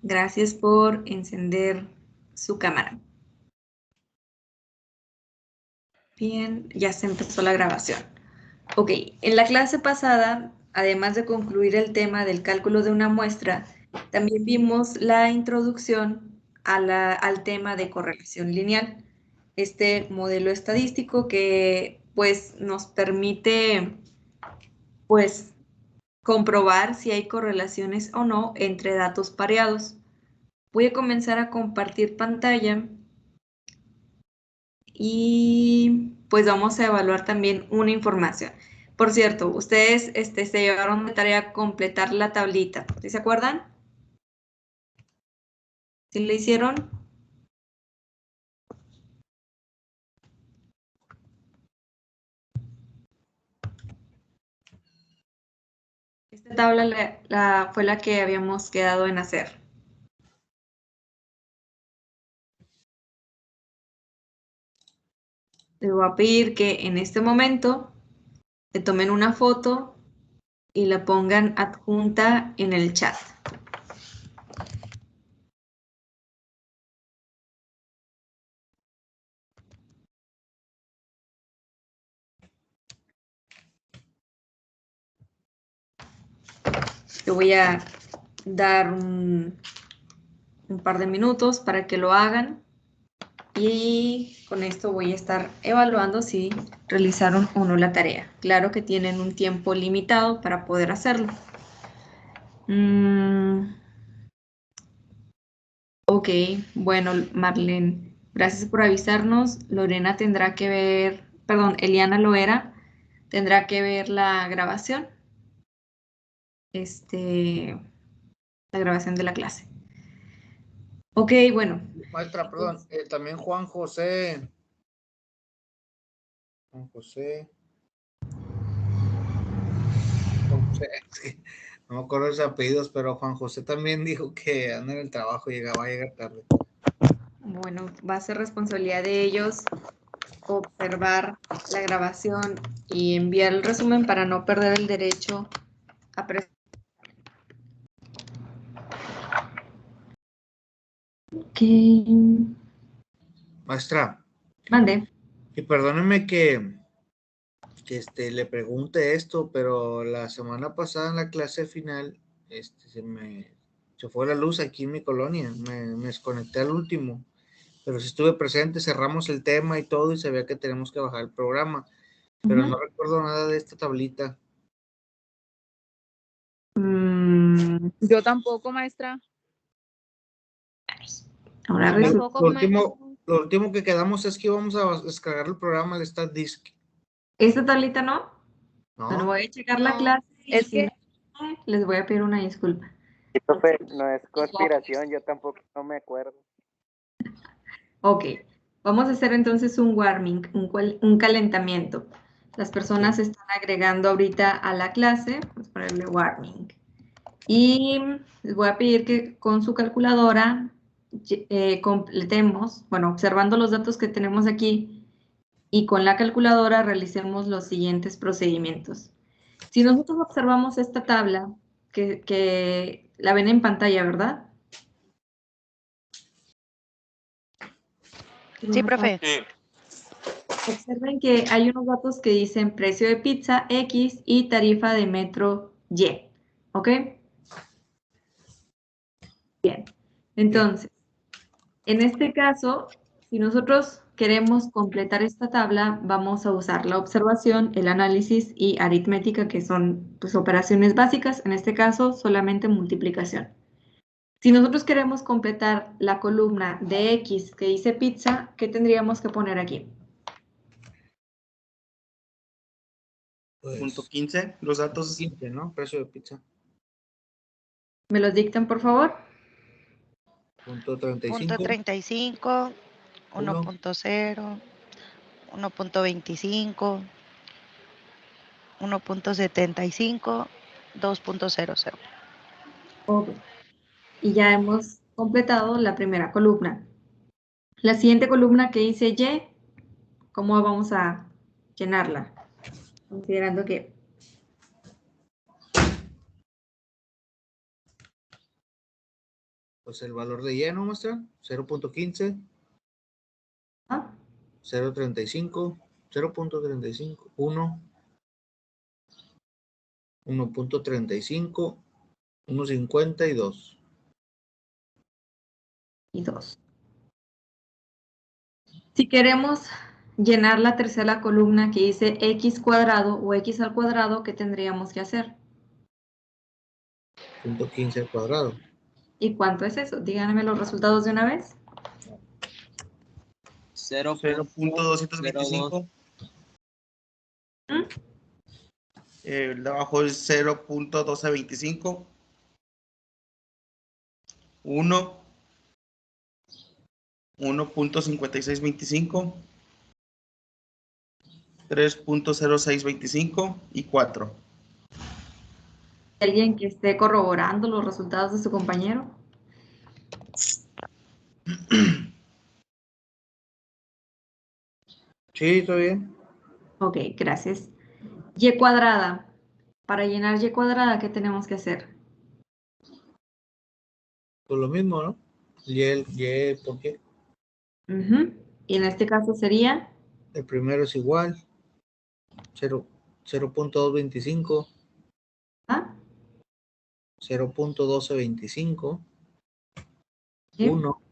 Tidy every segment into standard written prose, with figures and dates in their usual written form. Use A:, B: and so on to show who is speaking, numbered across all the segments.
A: Gracias por encender su cámara. Bien, ya se empezó la grabación. Ok, en la clase pasada, además de concluir el tema del cálculo de una muestra, también vimos la introducción al tema de correlación lineal, este modelo estadístico que pues nos permite pues comprobar si hay correlaciones o no entre datos pareados. Voy a comenzar a compartir pantalla y pues vamos a evaluar también una información. Por cierto, ustedes se llevaron de tarea completar la tablita. ¿Sí se acuerdan? ¿Sí le hicieron? Esta tabla fue la que habíamos quedado en hacer. Les voy a pedir que en este momento le tomen una foto y la pongan adjunta en el chat. Te voy a dar un par de minutos para que lo hagan y con esto voy a estar evaluando si realizaron o no la tarea. Claro que tienen un tiempo limitado para poder hacerlo. Ok, bueno, Marlene, gracias por avisarnos. Lorena tendrá que ver, perdón, Eliana Loera tendrá que ver la grabación, la grabación de la clase. Ok, bueno.
B: Maestra, perdón, también Juan José. No me acuerdo de sus apellidos, pero Juan José también dijo que anda en el trabajo y va a llegar tarde.
A: Bueno, va a ser responsabilidad de ellos observar la grabación y enviar el resumen para no perder el derecho a presentar. Ok.
B: Maestra.
A: Mande.
B: Y perdóneme que le pregunte esto, pero la semana pasada en la clase final se fue la luz aquí en mi colonia, me desconecté al último, pero sí estuve presente, cerramos el tema y todo y sabía que tenemos que bajar el programa, pero no recuerdo nada de esta tablita.
C: Yo tampoco, maestra.
A: Ahora
B: lo último que quedamos es que íbamos a descargar el programa del StatDisk.
A: ¿Esta tablita no?
B: No.
A: Bueno, voy a checar la clase.
C: Es que
A: les voy a pedir una disculpa.
D: Profe, no es conspiración, yo tampoco no me acuerdo.
A: Ok, vamos a hacer entonces un warming, un calentamiento. Las personas están agregando ahorita a la clase, vamos a ponerle warming. Y les voy a pedir que con su calculadora completemos, bueno, observando los datos que tenemos aquí y con la calculadora realicemos los siguientes procedimientos. Si nosotros observamos esta tabla, que la ven en pantalla, ¿verdad?
C: sí, profe.
A: Observen que hay unos datos que dicen precio de pizza X y tarifa de metro Y. ¿Ok? Bien. Entonces, en este caso, si nosotros queremos completar esta tabla, vamos a usar la observación, el análisis y aritmética, que son pues, operaciones básicas, en este caso solamente multiplicación. Si nosotros queremos completar la columna de X que dice pizza, ¿qué tendríamos que poner aquí?
B: Pues,
E: Punto 15, los datos.
B: 15, ¿no? Precio de pizza.
A: ¿Me los dictan, por favor?
B: Punto 35.
C: Punto 35, 1.0, 1.25, 1.75, 2.00.
A: Ok. Y ya hemos completado la primera columna. La siguiente columna que dice Y, ¿cómo vamos a llenarla? Considerando que
B: Pues el valor de Y, ¿no, maestra? 0.15,
A: ¿Ah?
B: 0.35, 0.35, 1, 1.35, 1.50 y 2.
A: Y 2. Si queremos llenar la tercera columna que dice x cuadrado o x al cuadrado, ¿qué tendríamos que hacer?
B: 115 al cuadrado.
A: ¿Y cuánto es eso? Díganme los resultados de una vez.
E: 0.225.
A: ¿Mm?
E: El de abajo es 0.1225. 1. 1.5625. 3.0625 y 4.
A: ¿Alguien que esté corroborando los resultados de su compañero?
B: Sí, está bien.
A: Ok, gracias. Y cuadrada. Para llenar y cuadrada, ¿qué tenemos que hacer?
B: Pues lo mismo, ¿no? Y, ¿por qué?
A: Y en este caso sería
B: El primero es igual. 0.225.
A: ¿ah?
B: 0.1225.
A: ¿Sí?
B: 1.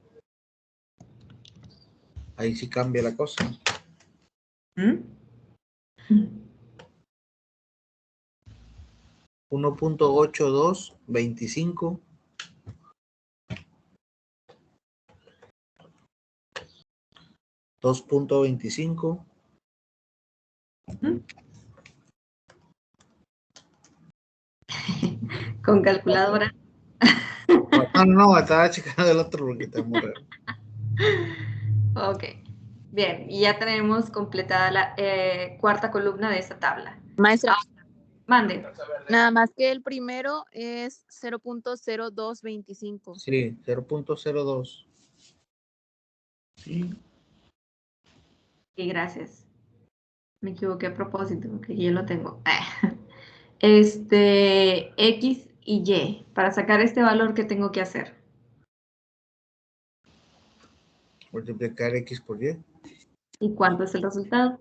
B: Ahí sí cambia la cosa.
A: ¿Mm?
B: 1.8225. 2.25.
A: ¿Mm? Con calculadora.
B: No, estaba checando el otro porque está muy raro.
A: Ok. Bien, y ya tenemos completada la cuarta columna de esta tabla.
F: Maestra,
A: Mande.
F: nada más que el primero es 0.0225.
B: Sí, 0.02.
A: Sí, gracias. Me equivoqué a propósito, porque yo lo tengo. X y Y. Para sacar este valor, ¿qué tengo que hacer?
B: Multiplicar X por Y.
A: ¿Y cuánto es el resultado?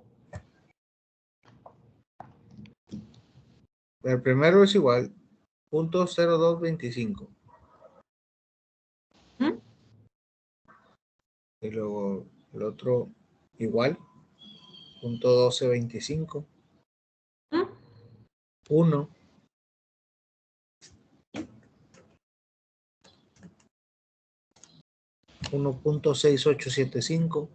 B: El primero es igual. 0.0225.
A: ¿Mm?
B: Y luego el otro igual. 0.1225.
A: ¿Mm?
B: 1. 1.6875.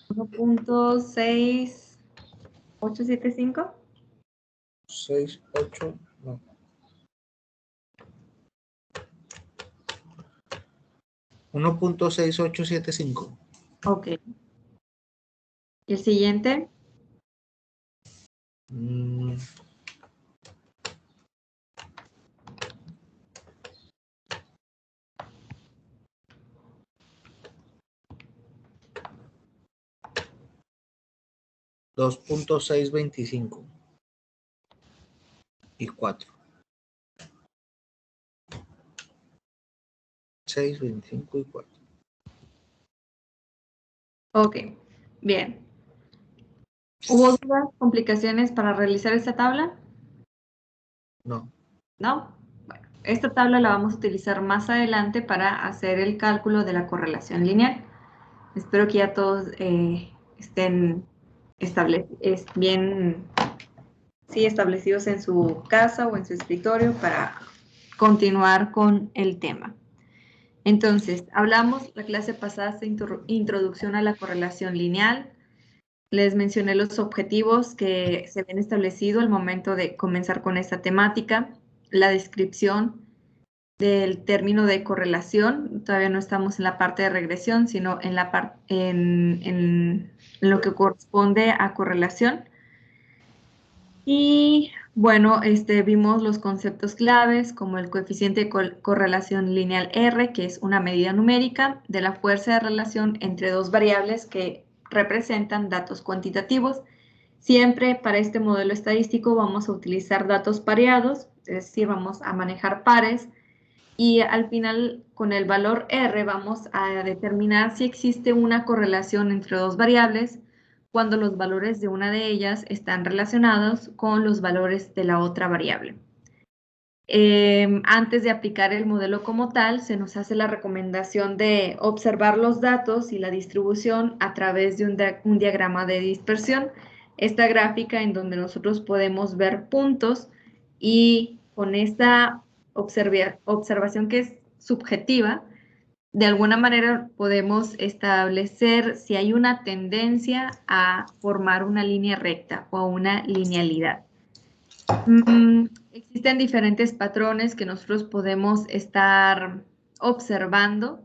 A: 1.6875.
B: 68, no. 1.6875.
A: Ok. ¿Y el siguiente?
B: 2.625 y 4. 6.25 y 4.
A: Ok. Bien. ¿Hubo dudas, complicaciones para realizar esta tabla?
B: No.
A: ¿No? Bueno, esta tabla la vamos a utilizar más adelante para hacer el cálculo de la correlación lineal. Espero que ya todos estén bien establecidos en su casa o en su escritorio para continuar con el tema. Entonces, hablamos la clase pasada de introducción a la correlación lineal. Les mencioné los objetivos que se habían establecido al momento de comenzar con esta temática, la descripción del término de correlación. Todavía no estamos en la parte de regresión, sino en lo que corresponde a correlación. Y bueno, vimos los conceptos claves como el coeficiente de correlación lineal R, que es una medida numérica de la fuerza de relación entre dos variables que representan datos cuantitativos. Siempre para este modelo estadístico vamos a utilizar datos pareados, es decir, vamos a manejar pares y al final con el valor R vamos a determinar si existe una correlación entre dos variables cuando los valores de una de ellas están relacionados con los valores de la otra variable. Antes de aplicar el modelo como tal, se nos hace la recomendación de observar los datos y la distribución a través de un diagrama de dispersión. Esta gráfica en donde nosotros podemos ver puntos y con esta observación que es subjetiva, de alguna manera podemos establecer si hay una tendencia a formar una línea recta o una linealidad. Existen diferentes patrones que nosotros podemos estar observando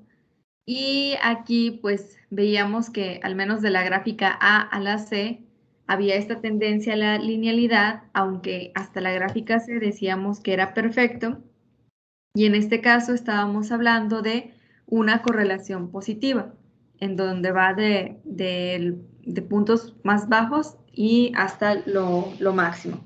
A: y aquí pues veíamos que al menos de la gráfica A a la C había esta tendencia a la linealidad, aunque hasta la gráfica C decíamos que era perfecto, y en este caso estábamos hablando de una correlación positiva, en donde va de puntos más bajos y hasta lo máximo.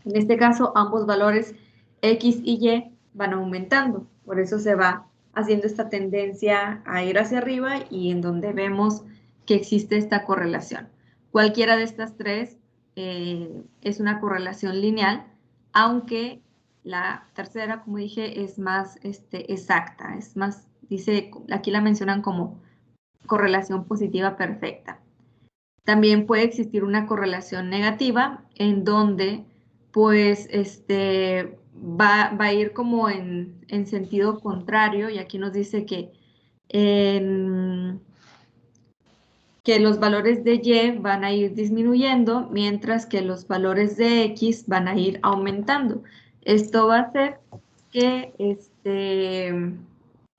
A: En este caso, ambos valores X y Y van aumentando, por eso se va haciendo esta tendencia a ir hacia arriba y en donde vemos que existe esta correlación. Cualquiera de estas tres es una correlación lineal, aunque la tercera, como dije, es más exacta, es más, dice, aquí la mencionan como correlación positiva perfecta. También puede existir una correlación negativa en donde pues va a ir como en sentido contrario, y aquí nos dice que los valores de Y van a ir disminuyendo, mientras que los valores de X van a ir aumentando. Esto va a hacer que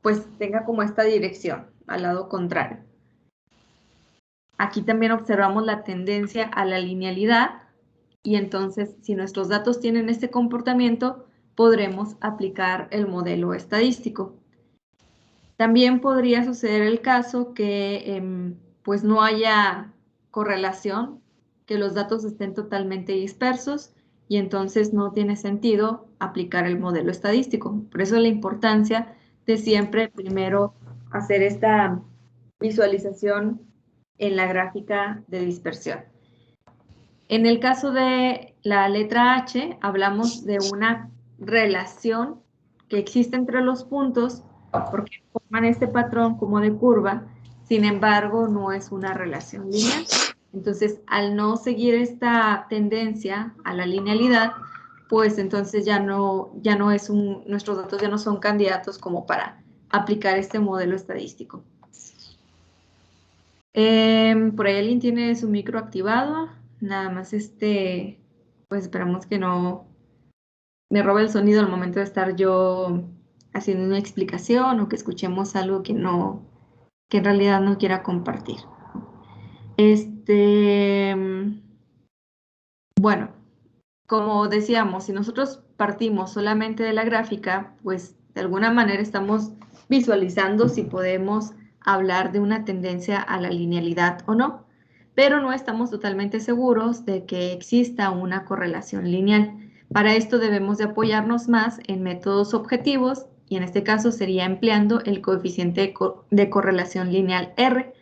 A: pues tenga como esta dirección al lado contrario. Aquí también observamos la tendencia a la linealidad y entonces si nuestros datos tienen este comportamiento, podremos aplicar el modelo estadístico. También podría suceder el caso que pues no haya correlación, que los datos estén totalmente dispersos y entonces no tiene sentido aplicar el modelo estadístico. Por eso la importancia de siempre primero hacer esta visualización en la gráfica de dispersión. En el caso de la letra H, hablamos de una relación que existe entre los puntos porque forman este patrón como de curva, sin embargo, no es una relación lineal. Entonces, al no seguir esta tendencia a la linealidad, pues entonces ya no es nuestros datos ya no son candidatos como para aplicar este modelo estadístico. Por ahí alguien tiene su micro activado, nada más pues esperamos que no me robe el sonido al momento de estar yo haciendo una explicación o que escuchemos algo que en realidad no quiera compartir. Bueno, como decíamos, si nosotros partimos solamente de la gráfica, pues de alguna manera estamos visualizando si podemos hablar de una tendencia a la linealidad o no, pero no estamos totalmente seguros de que exista una correlación lineal. Para esto debemos de apoyarnos más en métodos objetivos y en este caso sería empleando el coeficiente de correlación lineal R,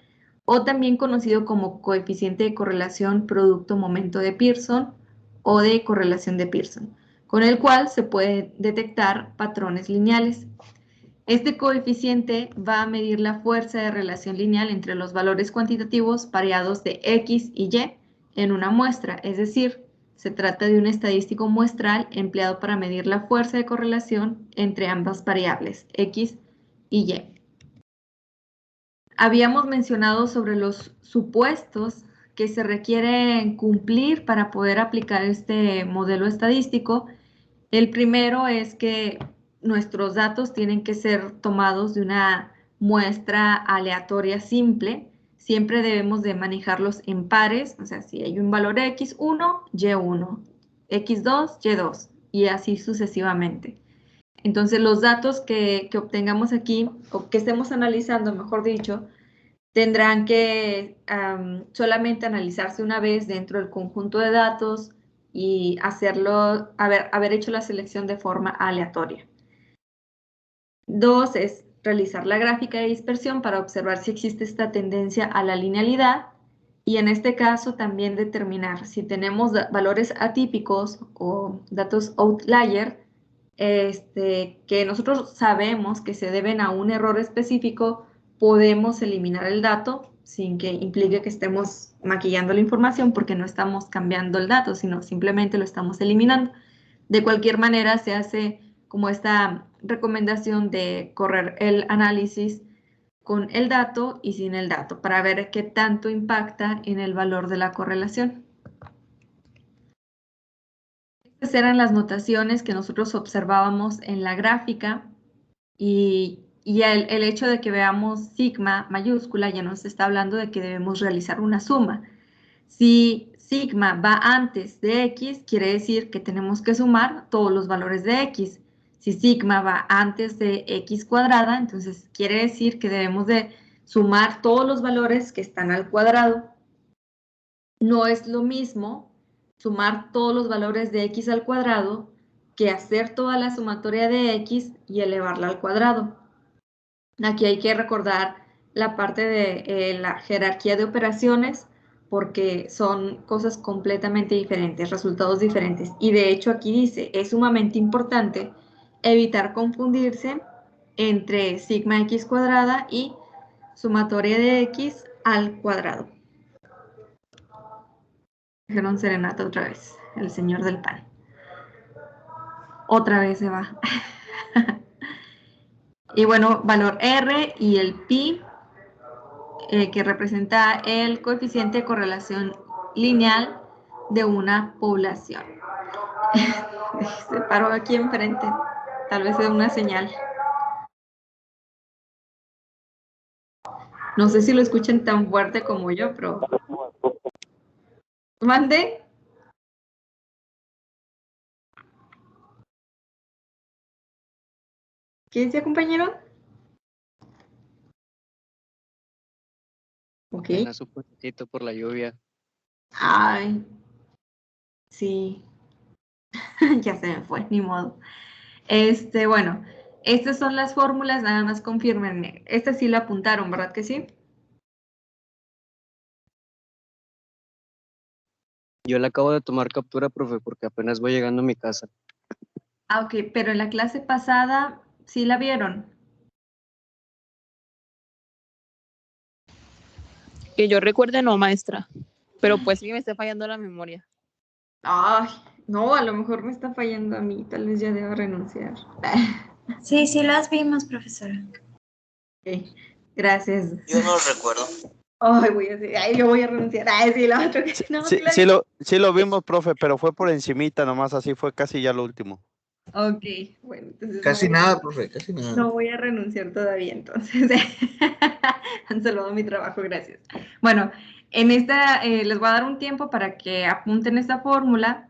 A: o también conocido como coeficiente de correlación producto-momento de Pearson o de correlación de Pearson, con el cual se puede detectar patrones lineales. Este coeficiente va a medir la fuerza de relación lineal entre los valores cuantitativos pareados de X y Y en una muestra, es decir, se trata de un estadístico muestral empleado para medir la fuerza de correlación entre ambas variables, X y Y. Habíamos mencionado sobre los supuestos que se requieren cumplir para poder aplicar este modelo estadístico. El primero es que nuestros datos tienen que ser tomados de una muestra aleatoria simple. Siempre debemos de manejarlos en pares, o sea, si hay un valor X1, Y1, X2, Y2, y así sucesivamente. Entonces, los datos que obtengamos aquí, o que estemos analizando, mejor dicho, tendrán que solamente analizarse una vez dentro del conjunto de datos y haber hecho la selección de forma aleatoria. 2 es realizar la gráfica de dispersión para observar si existe esta tendencia a la linealidad. Y en este caso también determinar si tenemos valores atípicos o datos outlier, que nosotros sabemos que se deben a un error específico, podemos eliminar el dato sin que implique que estemos maquillando la información porque no estamos cambiando el dato, sino simplemente lo estamos eliminando. De cualquier manera, se hace como esta recomendación de correr el análisis con el dato y sin el dato para ver qué tanto impacta en el valor de la correlación. Estas eran las notaciones que nosotros observábamos en la gráfica y el hecho de que veamos sigma mayúscula ya nos está hablando de que debemos realizar una suma. Si sigma va antes de x, quiere decir que tenemos que sumar todos los valores de x. Si sigma va antes de x cuadrada, entonces quiere decir que debemos de sumar todos los valores que están al cuadrado. No es lo mismo sumar todos los valores de x al cuadrado que hacer toda la sumatoria de x y elevarla al cuadrado. Aquí hay que recordar la parte de la jerarquía de operaciones porque son cosas completamente diferentes, resultados diferentes. Y de hecho aquí dice, es sumamente importante evitar confundirse entre sigma x cuadrada y sumatoria de x al cuadrado. Dijeron serenata otra vez, el señor del pan. Otra vez se va. Y bueno, valor R y el pi, que representa el coeficiente de correlación lineal de una población. Se paró aquí enfrente, tal vez es una señal. No sé si lo escuchan tan fuerte como yo, pero... ¿Mande? ¿Qué decía, compañero? Ok.
G: Apenas un poquitito por la lluvia.
A: Ay, sí. Ya se me fue, ni modo. Bueno, estas son las fórmulas, nada más confírmenme. Esta sí la apuntaron, ¿verdad que sí?
G: Yo le acabo de tomar captura, profe, porque apenas voy llegando a mi casa.
A: Ah, ok, pero en la clase pasada sí la vieron.
F: Que yo recuerde, no, maestra. Pero pues sí me está fallando la memoria.
A: Ay, no, a lo mejor me está fallando a mí, tal vez ya debo renunciar.
H: Sí, sí las vimos, profesora.
A: Ok, gracias.
I: Yo no lo recuerdo.
A: Ay, yo voy a renunciar. Ay, sí, la otra que no,
J: Sí lo vimos, profe, pero fue por encimita nomás, así fue casi ya lo último.
A: Ok, bueno, entonces
B: Casi nada, profe, casi nada.
A: No voy a renunciar todavía, entonces. Han salvado mi trabajo, gracias. Bueno, en esta les voy a dar un tiempo para que apunten esta fórmula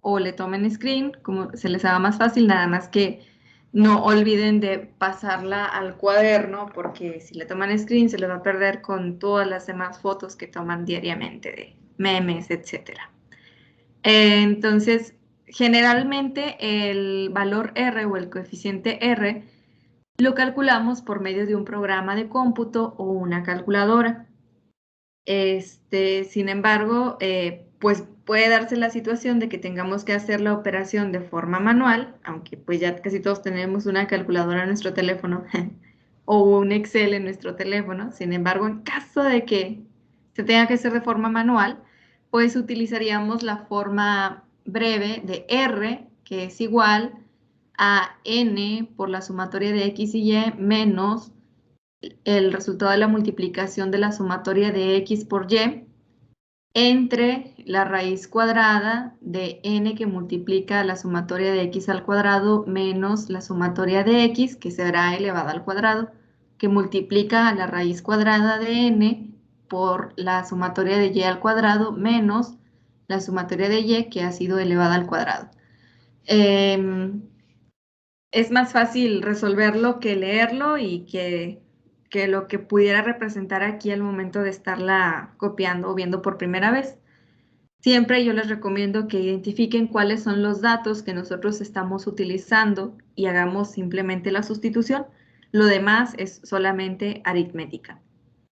A: o le tomen screen, como se les haga más fácil, nada más que no olviden de pasarla al cuaderno, porque si le toman screen se les va a perder con todas las demás fotos que toman diariamente de memes, etcétera. Entonces, generalmente el valor R o el coeficiente R lo calculamos por medio de un programa de cómputo o una calculadora. Sin embargo, pues puede darse la situación de que tengamos que hacer la operación de forma manual, aunque pues ya casi todos tenemos una calculadora en nuestro teléfono o un Excel en nuestro teléfono. Sin embargo, en caso de que se tenga que hacer de forma manual, pues utilizaríamos la forma breve de R, que es igual a n por la sumatoria de x y y menos el resultado de la multiplicación de la sumatoria de x por y entre la raíz cuadrada de n que multiplica la sumatoria de x al cuadrado menos la sumatoria de x, que será elevada al cuadrado, que multiplica a la raíz cuadrada de n por la sumatoria de y al cuadrado menos la sumatoria de y que ha sido elevada al cuadrado. Es más fácil resolverlo que leerlo y que lo que pudiera representar aquí al momento de estarla copiando o viendo por primera vez. Siempre yo les recomiendo que identifiquen cuáles son los datos que nosotros estamos utilizando y hagamos simplemente la sustitución. Lo demás es solamente aritmética.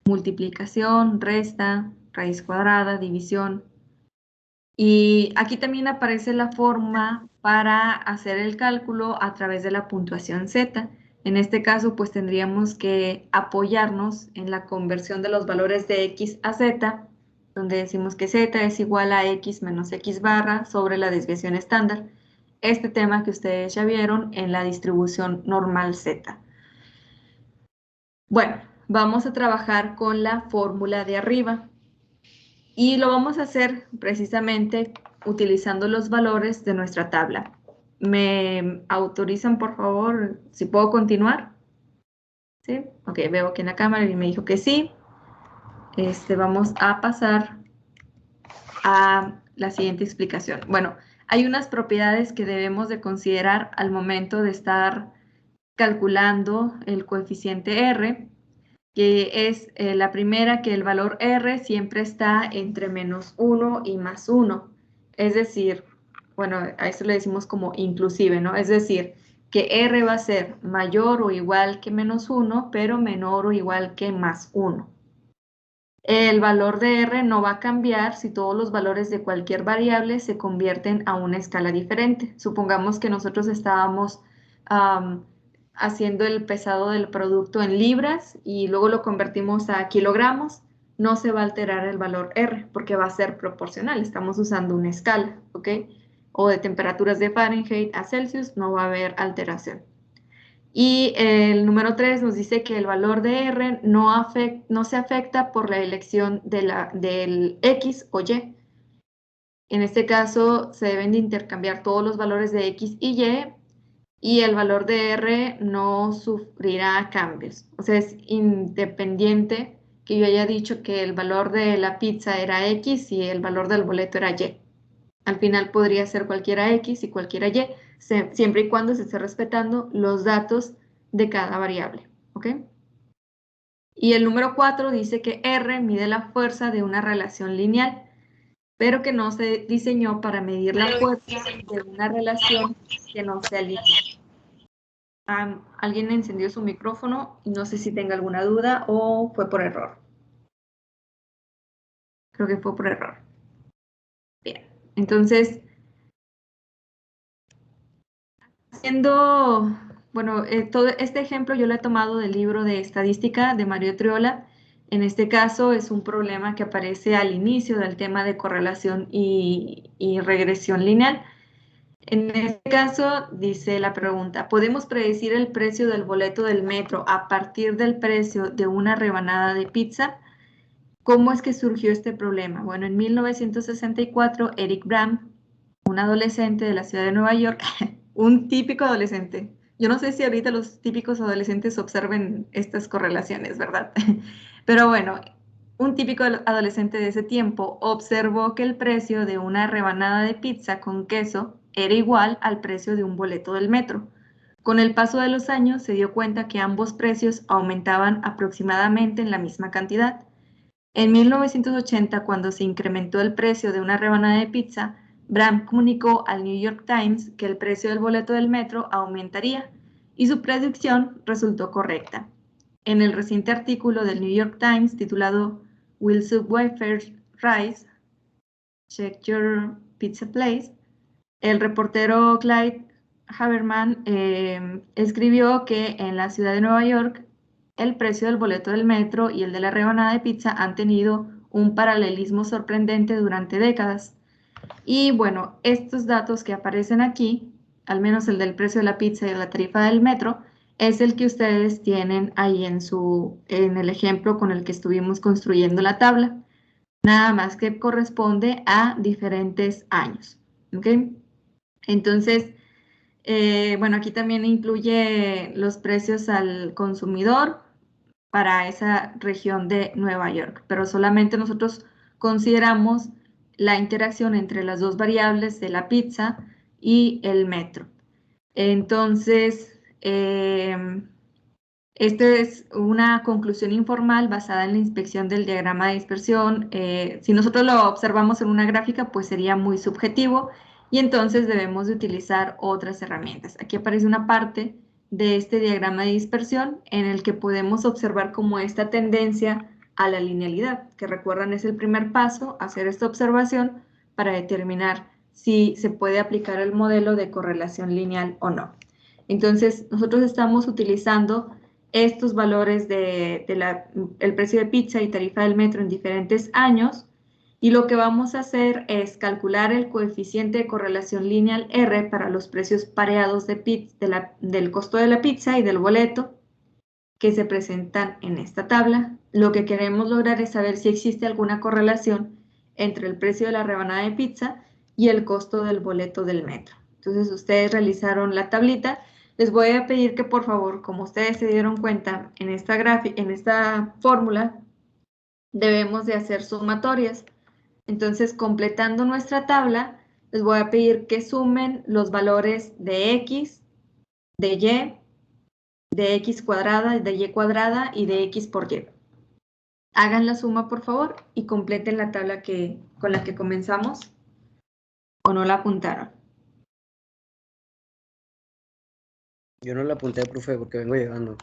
A: Multiplicación, resta, raíz cuadrada, división. Y aquí también aparece la forma para hacer el cálculo a través de la puntuación Z. En este caso, pues tendríamos que apoyarnos en la conversión de los valores de X a Z, donde decimos que Z es igual a X menos X barra sobre la desviación estándar. Este tema que ustedes ya vieron en la distribución normal Z. Bueno, vamos a trabajar con la fórmula de arriba. Y lo vamos a hacer precisamente utilizando los valores de nuestra tabla. ¿Me autorizan, por favor, si puedo continuar? ¿Sí? Ok, veo aquí en la cámara y me dijo que sí. Vamos a pasar a la siguiente explicación. Bueno, hay unas propiedades que debemos de considerar al momento de estar calculando el coeficiente R, que es la primera, que el valor R siempre está entre menos 1 y más 1. Es decir, bueno, a esto le decimos como inclusive, ¿no? Es decir, que R va a ser mayor o igual que menos 1, pero menor o igual que más 1. El valor de R no va a cambiar si todos los valores de cualquier variable se convierten a una escala diferente. Supongamos que nosotros estábamos haciendo el pesado del producto en libras y luego lo convertimos a kilogramos, no se va a alterar el valor R porque va a ser proporcional. Estamos usando una escala, ¿ok? O de temperaturas de Fahrenheit a Celsius, no va a haber alteración. Y el número 3 nos dice que el valor de R no se afecta por la elección del X o Y. En este caso, se deben de intercambiar todos los valores de X y el valor de R no sufrirá cambios. O sea, es independiente que yo haya dicho que el valor de la pizza era X y el valor del boleto era Y. Al final podría ser cualquiera X y cualquiera Y, siempre y cuando se esté respetando los datos de cada variable, ¿ok? Y el número 4 dice que R mide la fuerza de una relación lineal, pero que no se diseñó para medir la fuerza de una relación que no sea lineal. Alguien encendió su micrófono y no sé si tenga alguna duda o fue por error. Creo que fue por error. Bien, entonces, bueno, todo este ejemplo yo lo he tomado del libro de estadística de Mario Triola. En este caso es un problema que aparece al inicio del tema de correlación y regresión lineal. En este caso dice la pregunta, ¿podemos predecir el precio del boleto del metro a partir del precio de una rebanada de pizza? ¿Cómo es que surgió este problema? Bueno, en 1964, Eric Bram, un adolescente de la ciudad de Nueva York, un típico adolescente. Yo no sé si ahorita los típicos adolescentes observen estas correlaciones, ¿verdad? Pero bueno, un típico adolescente de ese tiempo observó que el precio de una rebanada de pizza con queso era igual al precio de un boleto del metro. Con el paso de los años se dio cuenta que ambos precios aumentaban aproximadamente en la misma cantidad. En 1980, cuando se incrementó el precio de una rebanada de pizza, Bram comunicó al New York Times que el precio del boleto del metro aumentaría y su predicción resultó correcta. En el reciente artículo del New York Times titulado Will Subway Fares Rise? Check Your Pizza Place, el reportero Clyde Haberman escribió que en la ciudad de Nueva York el precio del boleto del metro y el de la rebanada de pizza han tenido un paralelismo sorprendente durante décadas. Y bueno, estos datos que aparecen aquí, al menos el del precio de la pizza y de la tarifa del metro, es el que ustedes tienen ahí en el ejemplo con el que estuvimos construyendo la tabla. Nada más que corresponde a diferentes años. ¿Ok? Entonces, bueno, aquí también incluye los precios al consumidor para esa región de Nueva York, pero solamente nosotros consideramos la interacción entre las dos variables de la pizza y el metro. Entonces, Esta es una conclusión informal basada en la inspección del diagrama de dispersión. Si nosotros lo observamos en una gráfica, pues sería muy subjetivo y entonces debemos de utilizar otras herramientas. Aquí aparece una parte de este diagrama de dispersión en el que podemos observar como esta tendencia a la linealidad, que recuerdan es el primer paso, hacer esta observación para determinar si se puede aplicar el modelo de correlación lineal o no. Entonces, nosotros estamos utilizando estos valores el precio de pizza y tarifa del metro en diferentes años, y lo que vamos a hacer es calcular el coeficiente de correlación lineal R para los precios pareados del costo de la pizza y del boleto que se presentan en esta tabla. Lo que queremos lograr es saber si existe alguna correlación entre el precio de la rebanada de pizza y el costo del boleto del metro. Entonces, ustedes realizaron la tablita. Les voy a pedir que por favor, como ustedes se dieron cuenta en esta fórmula, debemos de hacer sumatorias. Entonces, completando nuestra tabla, les voy a pedir que sumen los valores de X, de Y, de X cuadrada, de Y cuadrada y de X por Y. Hagan la suma, por favor, y completen la tabla con la que comenzamos. ¿O no la apuntaron?
G: Yo no la apunté, profe, porque vengo llegando.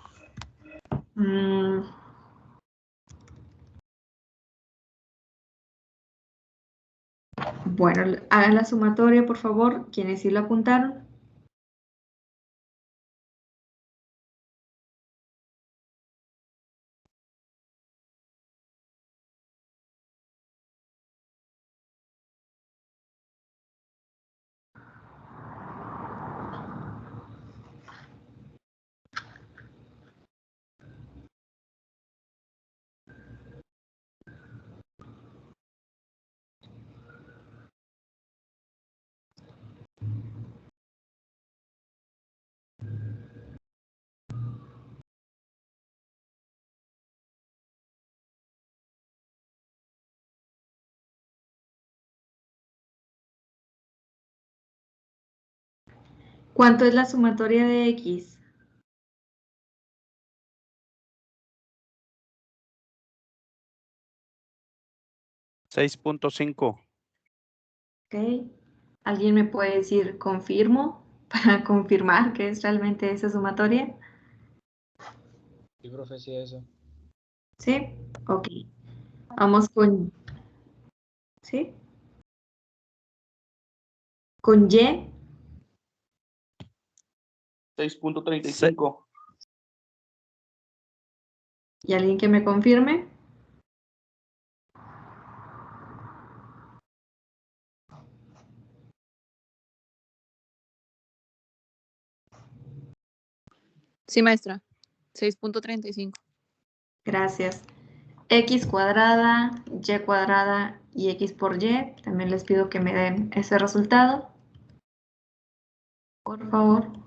A: Bueno, hagan la sumatoria, por favor, quienes sí lo apuntaron. ¿Cuánto es la sumatoria de X?
J: $6.5.
A: Ok. ¿Alguien me puede decir confirmo para confirmar que es realmente esa sumatoria?
I: Sí, profe, sí, eso.
A: ¿Sí? Ok. Vamos con... ¿Sí? Con Y.
E: 6.35.
A: ¿Y alguien que me confirme?
F: Sí, maestra. 6.35.
A: Gracias. X cuadrada, Y cuadrada y X por Y. También les pido que me den ese resultado. Por favor.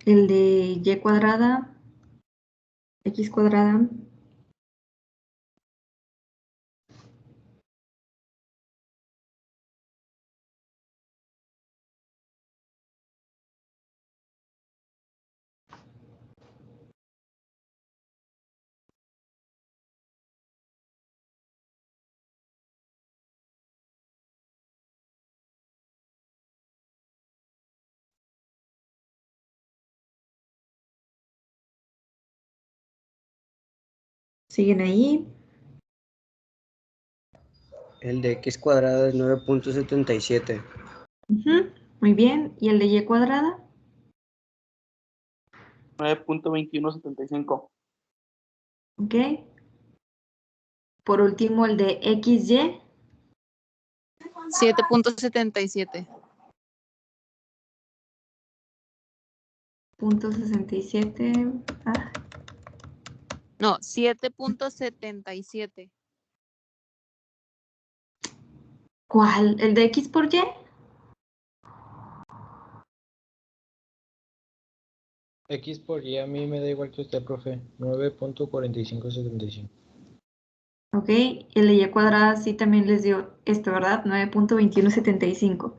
A: El de Y cuadrada, X cuadrada. ¿Siguen ahí?
G: El de X cuadrada es 9.77.
A: Muy bien. ¿Y el de Y cuadrada?
E: 9.2175.
A: Ok. Por último, el de XY.
F: 7.77.
A: .67.
F: No, 7.77.
A: ¿Cuál? ¿El de X por Y?
I: X por Y a mí me da igual que usted, profe. 9.4575.
A: Ok, el de Y cuadrada sí también les dio esto, ¿verdad? 9.2175.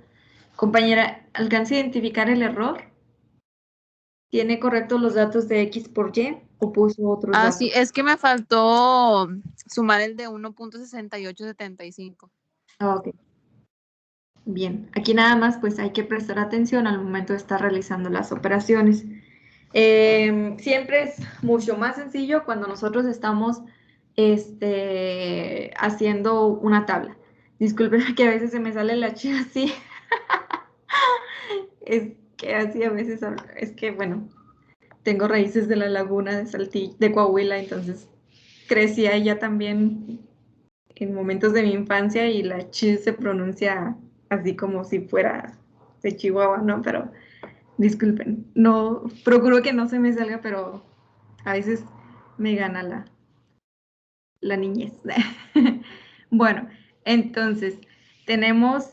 A: Compañera, ¿alcanza a identificar el error? ¿Tiene correctos los datos de X por Y o puso otros
F: Ah,
A: datos?
F: sí, es que me faltó sumar el de 1.6875.
A: Ok. Bien, aquí nada más pues hay que prestar atención al momento de estar realizando las operaciones. Siempre es mucho más sencillo cuando nosotros estamos haciendo una tabla. Disculpen que a veces se me sale la chía así. Es que así a veces, es que bueno, tengo raíces de la laguna de Saltillo, de Coahuila, entonces crecí allá también en momentos de mi infancia y la ch se pronuncia así como si fuera de Chihuahua, ¿no? Pero disculpen, no, procuro que no se me salga, pero a veces me gana la niñez. Bueno, entonces tenemos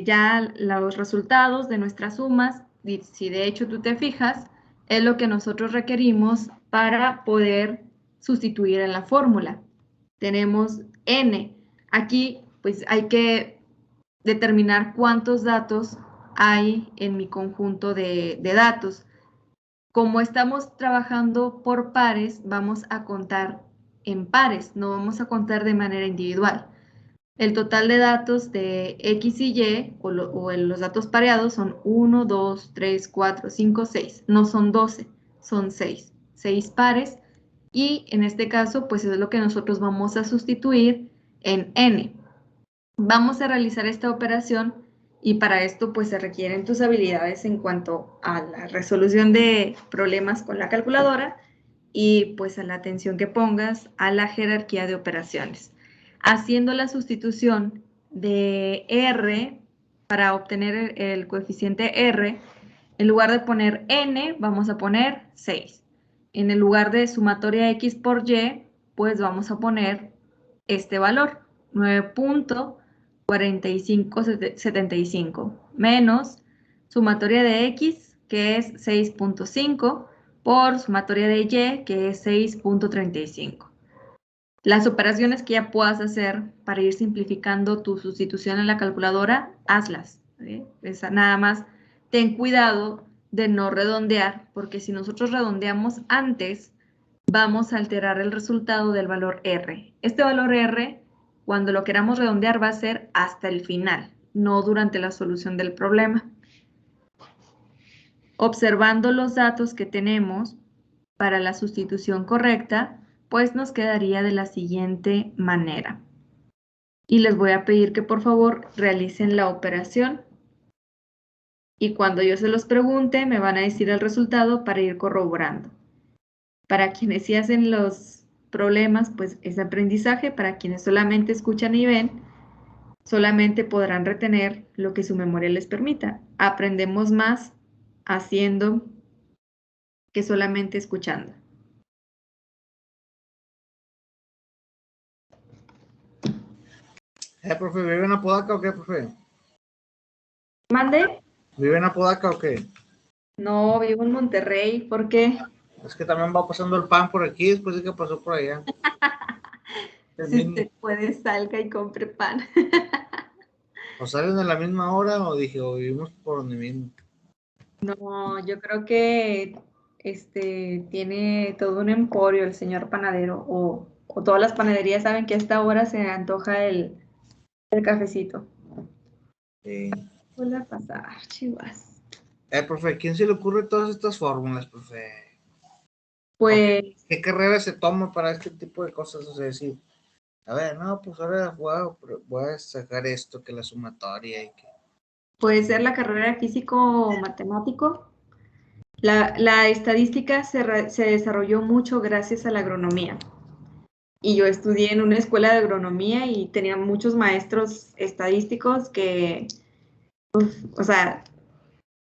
A: ya los resultados de nuestras sumas. Y si de hecho tú te fijas, es lo que nosotros requerimos para poder sustituir en la fórmula. Tenemos n. Aquí pues hay que determinar cuántos datos hay en mi conjunto de datos. Como estamos trabajando por pares, vamos a contar en pares, no vamos a contar de manera individual. El total de datos de X y Y, los datos pareados, son 1, 2, 3, 4, 5, 6. No son 12, son 6. 6 pares. Y en este caso, pues es lo que nosotros vamos a sustituir en N. Vamos a realizar esta operación y para esto pues se requieren tus habilidades en cuanto a la resolución de problemas con la calculadora y pues a la atención que pongas a la jerarquía de operaciones. Haciendo la sustitución de R para obtener el coeficiente R, en lugar de poner N, vamos a poner 6. En el lugar de sumatoria X por Y, pues vamos a poner este valor, 9.4575, menos sumatoria de X, que es 6.5, por sumatoria de Y, que es 6.35. Las operaciones que ya puedas hacer para ir simplificando tu sustitución en la calculadora, hazlas. Nada más ten cuidado de no redondear, porque si nosotros redondeamos antes, vamos a alterar el resultado del valor R. Este valor R, cuando lo queramos redondear, va a ser hasta el final, no durante la solución del problema. Observando los datos que tenemos para la sustitución correcta, pues nos quedaría de la siguiente manera. Y les voy a pedir que por favor realicen la operación. Y cuando yo se los pregunte, me van a decir el resultado para ir corroborando. Para quienes sí hacen los problemas, pues es aprendizaje. Para quienes solamente escuchan y ven, solamente podrán retener lo que su memoria les permita. Aprendemos más haciendo que solamente escuchando.
B: Profe, ¿vive en Apodaca o qué, profe?
A: ¿Mande?
B: ¿Vive en Apodaca o qué?
A: No, vivo en Monterrey. ¿Por qué?
B: Es que también va pasando el pan por aquí después de que pasó por allá.
A: Si usted puede, salga y compre pan.
B: ¿O salen a la misma hora o dije, o vivimos por donde mismo?
A: No, yo creo que tiene todo un emporio el señor panadero o todas las panaderías saben que a esta hora se antoja el cafecito.
B: Sí.
A: Vuelve a pasar, chivas.
B: Profe, ¿a quién se le ocurre todas estas fórmulas, profe?
A: Pues,
B: ¿Qué carrera se toma para este tipo de cosas? O sea, decir, a ver, no, pues ahora voy a sacar esto, que la sumatoria y que...
A: puede ser la carrera de físico o matemático. La estadística se desarrolló mucho gracias a la agronomía. Y yo estudié en una escuela de agronomía y tenía muchos maestros estadísticos que, o sea,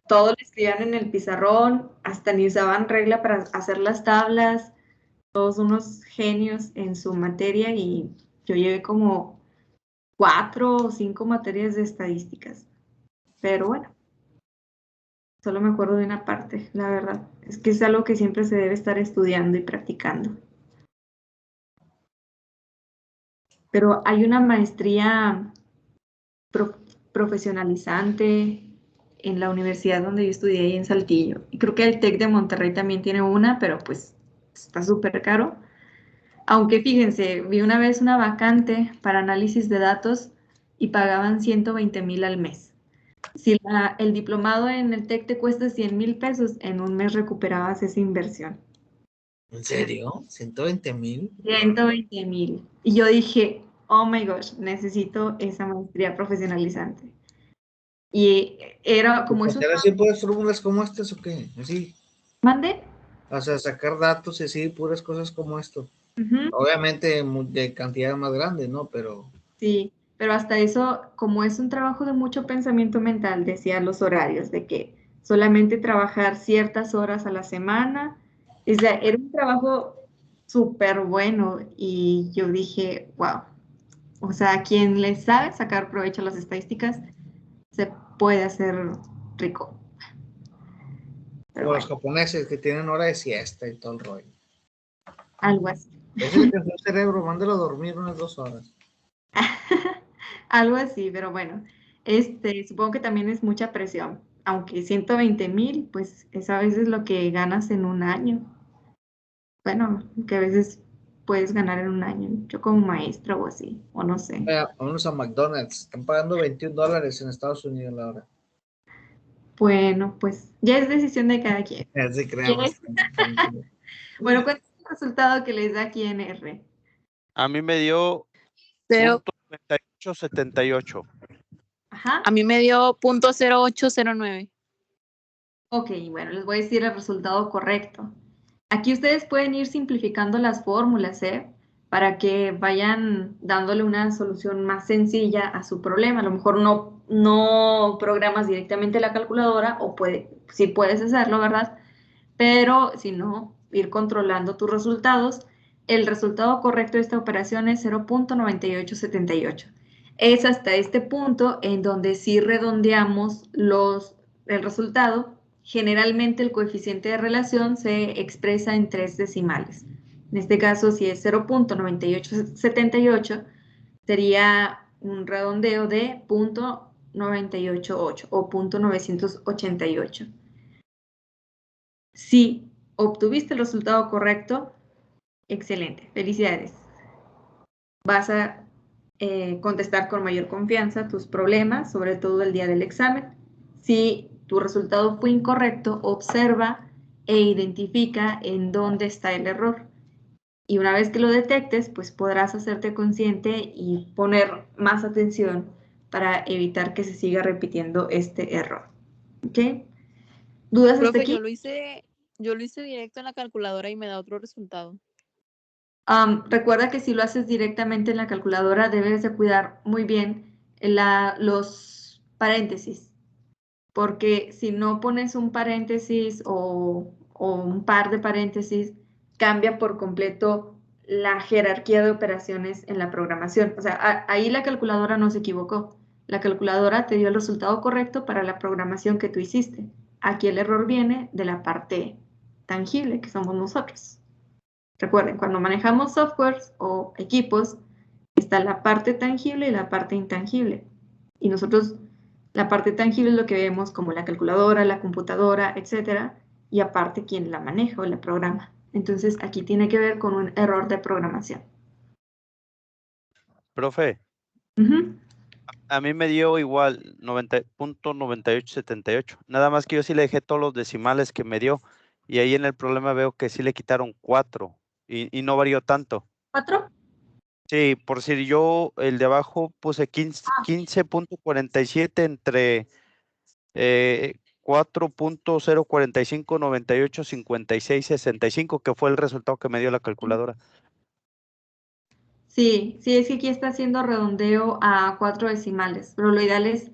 A: todo lo escribían en el pizarrón, hasta ni usaban regla para hacer las tablas. todos unos genios en su materia y yo llevé como 4 o 5 materias de estadísticas. Pero bueno, solo me acuerdo de una parte, la verdad. Es que es algo que siempre se debe estar estudiando y practicando. Pero hay una maestría profesionalizante en la universidad donde yo estudié ahí en Saltillo. Y creo que el TEC de Monterrey también tiene una, pero pues está súper caro. Aunque fíjense, vi una vez una vacante para análisis de datos y pagaban 120,000 al mes. Si el diplomado en el TEC te cuesta 100,000 pesos, en un mes recuperabas esa inversión.
B: ¿En serio? ¿120,000?
A: 120,000. Y yo dije, oh my gosh, necesito esa maestría profesionalizante. Y era como es un...
B: ¿Hacer así puras fórmulas como estas o qué? Así.
A: ¿Mande?
B: O sea, sacar datos y así, puras cosas como esto.
A: Ujú.
B: Obviamente de cantidad más grande, ¿no? Pero
A: Sí, pero hasta eso, como es un trabajo de mucho pensamiento mental, decía los horarios, de que solamente trabajar ciertas horas a la semana, o sea, era un trabajo súper bueno y yo dije, wow, o sea, quien le sabe sacar provecho a las estadísticas, se puede hacer rico. Pero
B: como los
A: bueno,
B: japoneses que tienen hora de siesta y todo el rollo.
A: algo así.
B: Eso le cansó el cerebro, mándalo a dormir unas 2 horas.
A: Algo así, pero bueno, supongo que también es mucha presión, aunque 120,000, pues es a veces lo que ganas en un año. Bueno, que a veces puedes ganar en un año, yo como maestra o así, o no sé.
B: Vámonos a McDonald's, están pagando $21 en Estados Unidos la hora.
A: Bueno, pues ya es decisión de cada quien.
B: Ya se
A: ¿Quién
B: creamos.
A: es? Bueno, ¿cuál es el resultado que les da aquí en R?
J: A mí me dio
F: Cero.
J: .9878.
A: Ajá.
F: A mí me dio .0809.
A: Ok, bueno, les voy a decir el resultado correcto. Aquí ustedes pueden ir simplificando las fórmulas, ¿eh? Para que vayan dándole una solución más sencilla a su problema. A lo mejor no programas directamente la calculadora o sí puedes hacerlo, ¿verdad? Pero si no, ir controlando tus resultados. El resultado correcto de esta operación es 0.9878. Es hasta este punto en donde si redondeamos el resultado. Generalmente el coeficiente de relación se expresa en 3 decimales. En este caso, si es 0.9878, sería un redondeo de .988 o .988. Si obtuviste el resultado correcto, excelente, felicidades. Vas a contestar con mayor confianza tus problemas, sobre todo el día del examen. Si tu resultado fue incorrecto, observa e identifica en dónde está el error. Y una vez que lo detectes, pues podrás hacerte consciente y poner más atención para evitar que se siga repitiendo este error. ¿Ok? ¿Dudas hasta
F: Profe,
A: aquí?
F: yo lo hice directo en la calculadora y me da otro resultado.
A: Recuerda que si lo haces directamente en la calculadora, debes de cuidar muy bien los paréntesis, porque si no pones un paréntesis o un par de paréntesis, cambia por completo la jerarquía de operaciones en la programación. O sea, ahí la calculadora no se equivocó. La calculadora te dio el resultado correcto para la programación que tú hiciste. Aquí el error viene de la parte tangible, que somos nosotros. Recuerden, cuando manejamos softwares o equipos, está la parte tangible y la parte intangible. Y nosotros, la parte tangible es lo que vemos como la calculadora, la computadora, etcétera, y aparte quién la maneja o la programa. Entonces, aquí tiene que ver con un error de programación.
J: Profe,
A: Ujú.
J: a mí me dio igual .9878. Nada más que yo sí le dejé todos los decimales que me dio. Y ahí en el problema veo que sí le quitaron 4 y no varió tanto.
A: ¿4?
J: Sí, por si yo el de abajo puse 15.47 entre 4.045, 98, 56, 65, que fue el resultado que me dio la calculadora.
A: Sí, es que aquí está haciendo redondeo a 4 decimales, pero lo ideal es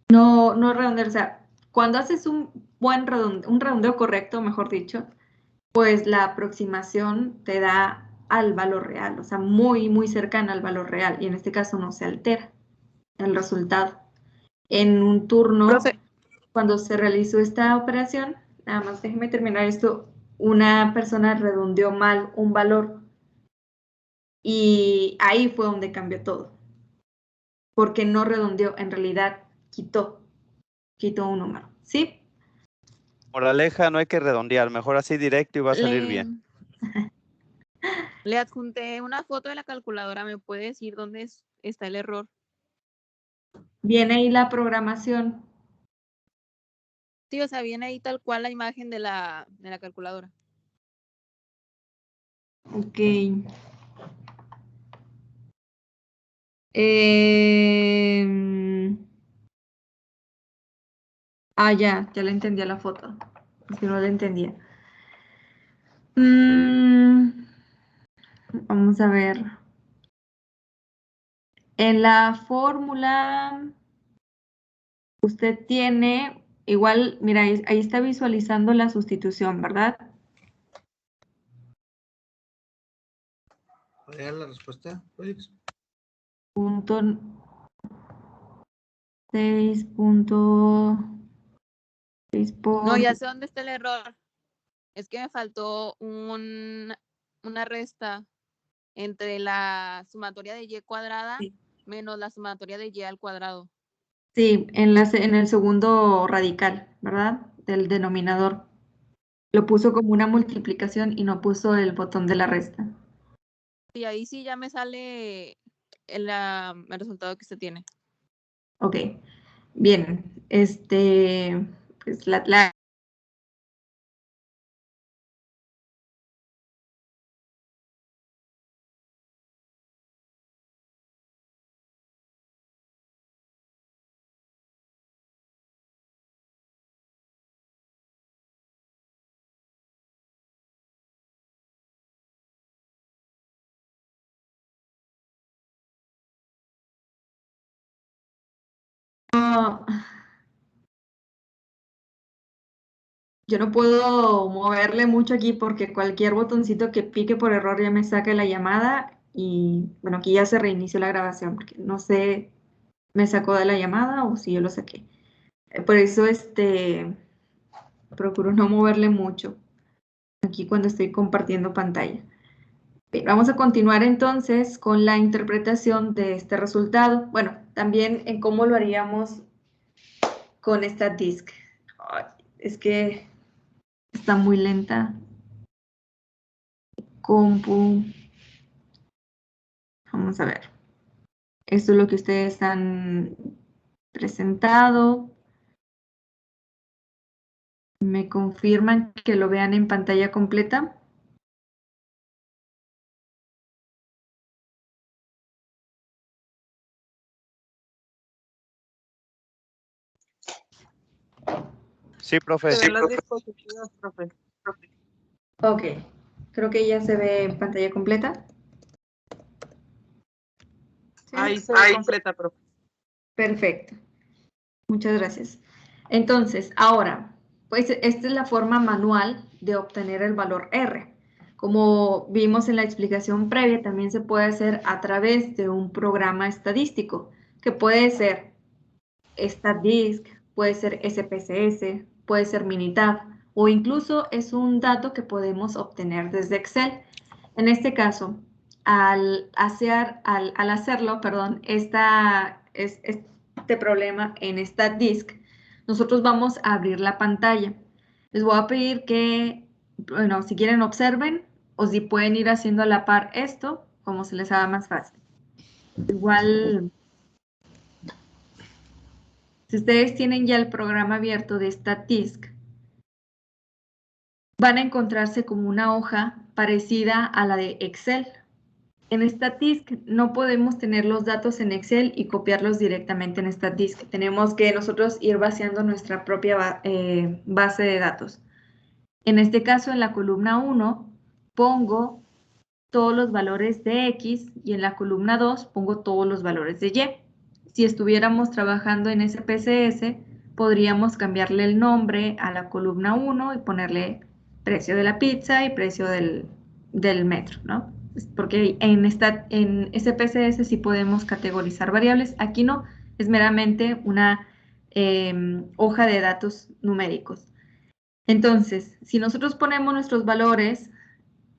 A: no redondear. O sea, cuando haces un redondeo correcto, mejor dicho, pues la aproximación te da al valor real, o sea, muy, muy cercana al valor real, y en este caso no se altera el resultado. En un turno,
F: Profe.
A: cuando se realizó esta operación, nada más déjeme terminar esto, una persona redondeó mal un valor y ahí fue donde cambió todo, porque no redondeó, en realidad quitó un número, ¿sí?
J: Moraleja, no hay que redondear, mejor así directo y va a salir bien.
F: Le adjunté una foto de la calculadora, ¿me puede decir dónde está el error?
A: Viene ahí la programación.
F: Sí, o sea, viene ahí tal cual la imagen de la calculadora.
A: Ok. Ya la entendía la foto. Es que no la entendía. Vamos a ver. En la fórmula, usted tiene, igual, mira, ahí está visualizando la sustitución, ¿verdad?
B: ¿Cuál era la respuesta, Félix?
A: Punto 6.6 por...
F: No, ya sé dónde está el error. Es que me faltó una resta entre la sumatoria de y cuadrada menos la sumatoria de y al cuadrado.
A: Sí, en el segundo radical, ¿verdad? Del denominador. Lo puso como una multiplicación y no puso el botón de la resta.
F: Y ahí sí ya me sale el resultado que usted tiene.
A: Ok, bien. Pues yo no puedo moverle mucho aquí porque cualquier botoncito que pique por error ya me saca la llamada y bueno, aquí ya se reinició la grabación porque no sé, me sacó de la llamada o si yo lo saqué. Por eso procuro no moverle mucho aquí cuando estoy compartiendo pantalla. Bien, vamos a continuar entonces con la interpretación de este resultado. Bueno, también en cómo lo haríamos con esta disk. Ay, es que está muy lenta. Compu. Vamos a ver. Esto es lo que ustedes han presentado. ¿Me confirman que lo vean en pantalla completa?
J: Sí, profe.
E: Se ven las diapositivas, profe.
A: Ok. Creo que ya se ve en pantalla completa. ¿Sí?
E: Ahí se ve completa, profe.
A: Perfecto. Muchas gracias. Entonces, ahora, pues esta es la forma manual de obtener el valor R. Como vimos en la explicación previa, también se puede hacer a través de un programa estadístico, que puede ser StatDisk, puede ser SPSS, puede ser Minitab, o incluso es un dato que podemos obtener desde Excel. En este caso, al hacerlo, este problema en StatDisk, nosotros vamos a abrir la pantalla. Les voy a pedir que, bueno, si quieren observen o si pueden ir haciendo a la par esto, como se les haga más fácil. Igual, si ustedes tienen ya el programa abierto de StatDisk, van a encontrarse como una hoja parecida a la de Excel. En StatDisk no podemos tener los datos en Excel y copiarlos directamente en StatDisk. Tenemos que nosotros ir vaciando nuestra propia base de datos. En este caso, en la columna 1, pongo todos los valores de X y en la columna 2 pongo todos los valores de Y. Si estuviéramos trabajando en SPSS, podríamos cambiarle el nombre a la columna 1 y ponerle precio de la pizza y precio del metro, ¿no? Porque en SPSS sí podemos categorizar variables, aquí no, es meramente una hoja de datos numéricos. Entonces, si nosotros ponemos nuestros valores,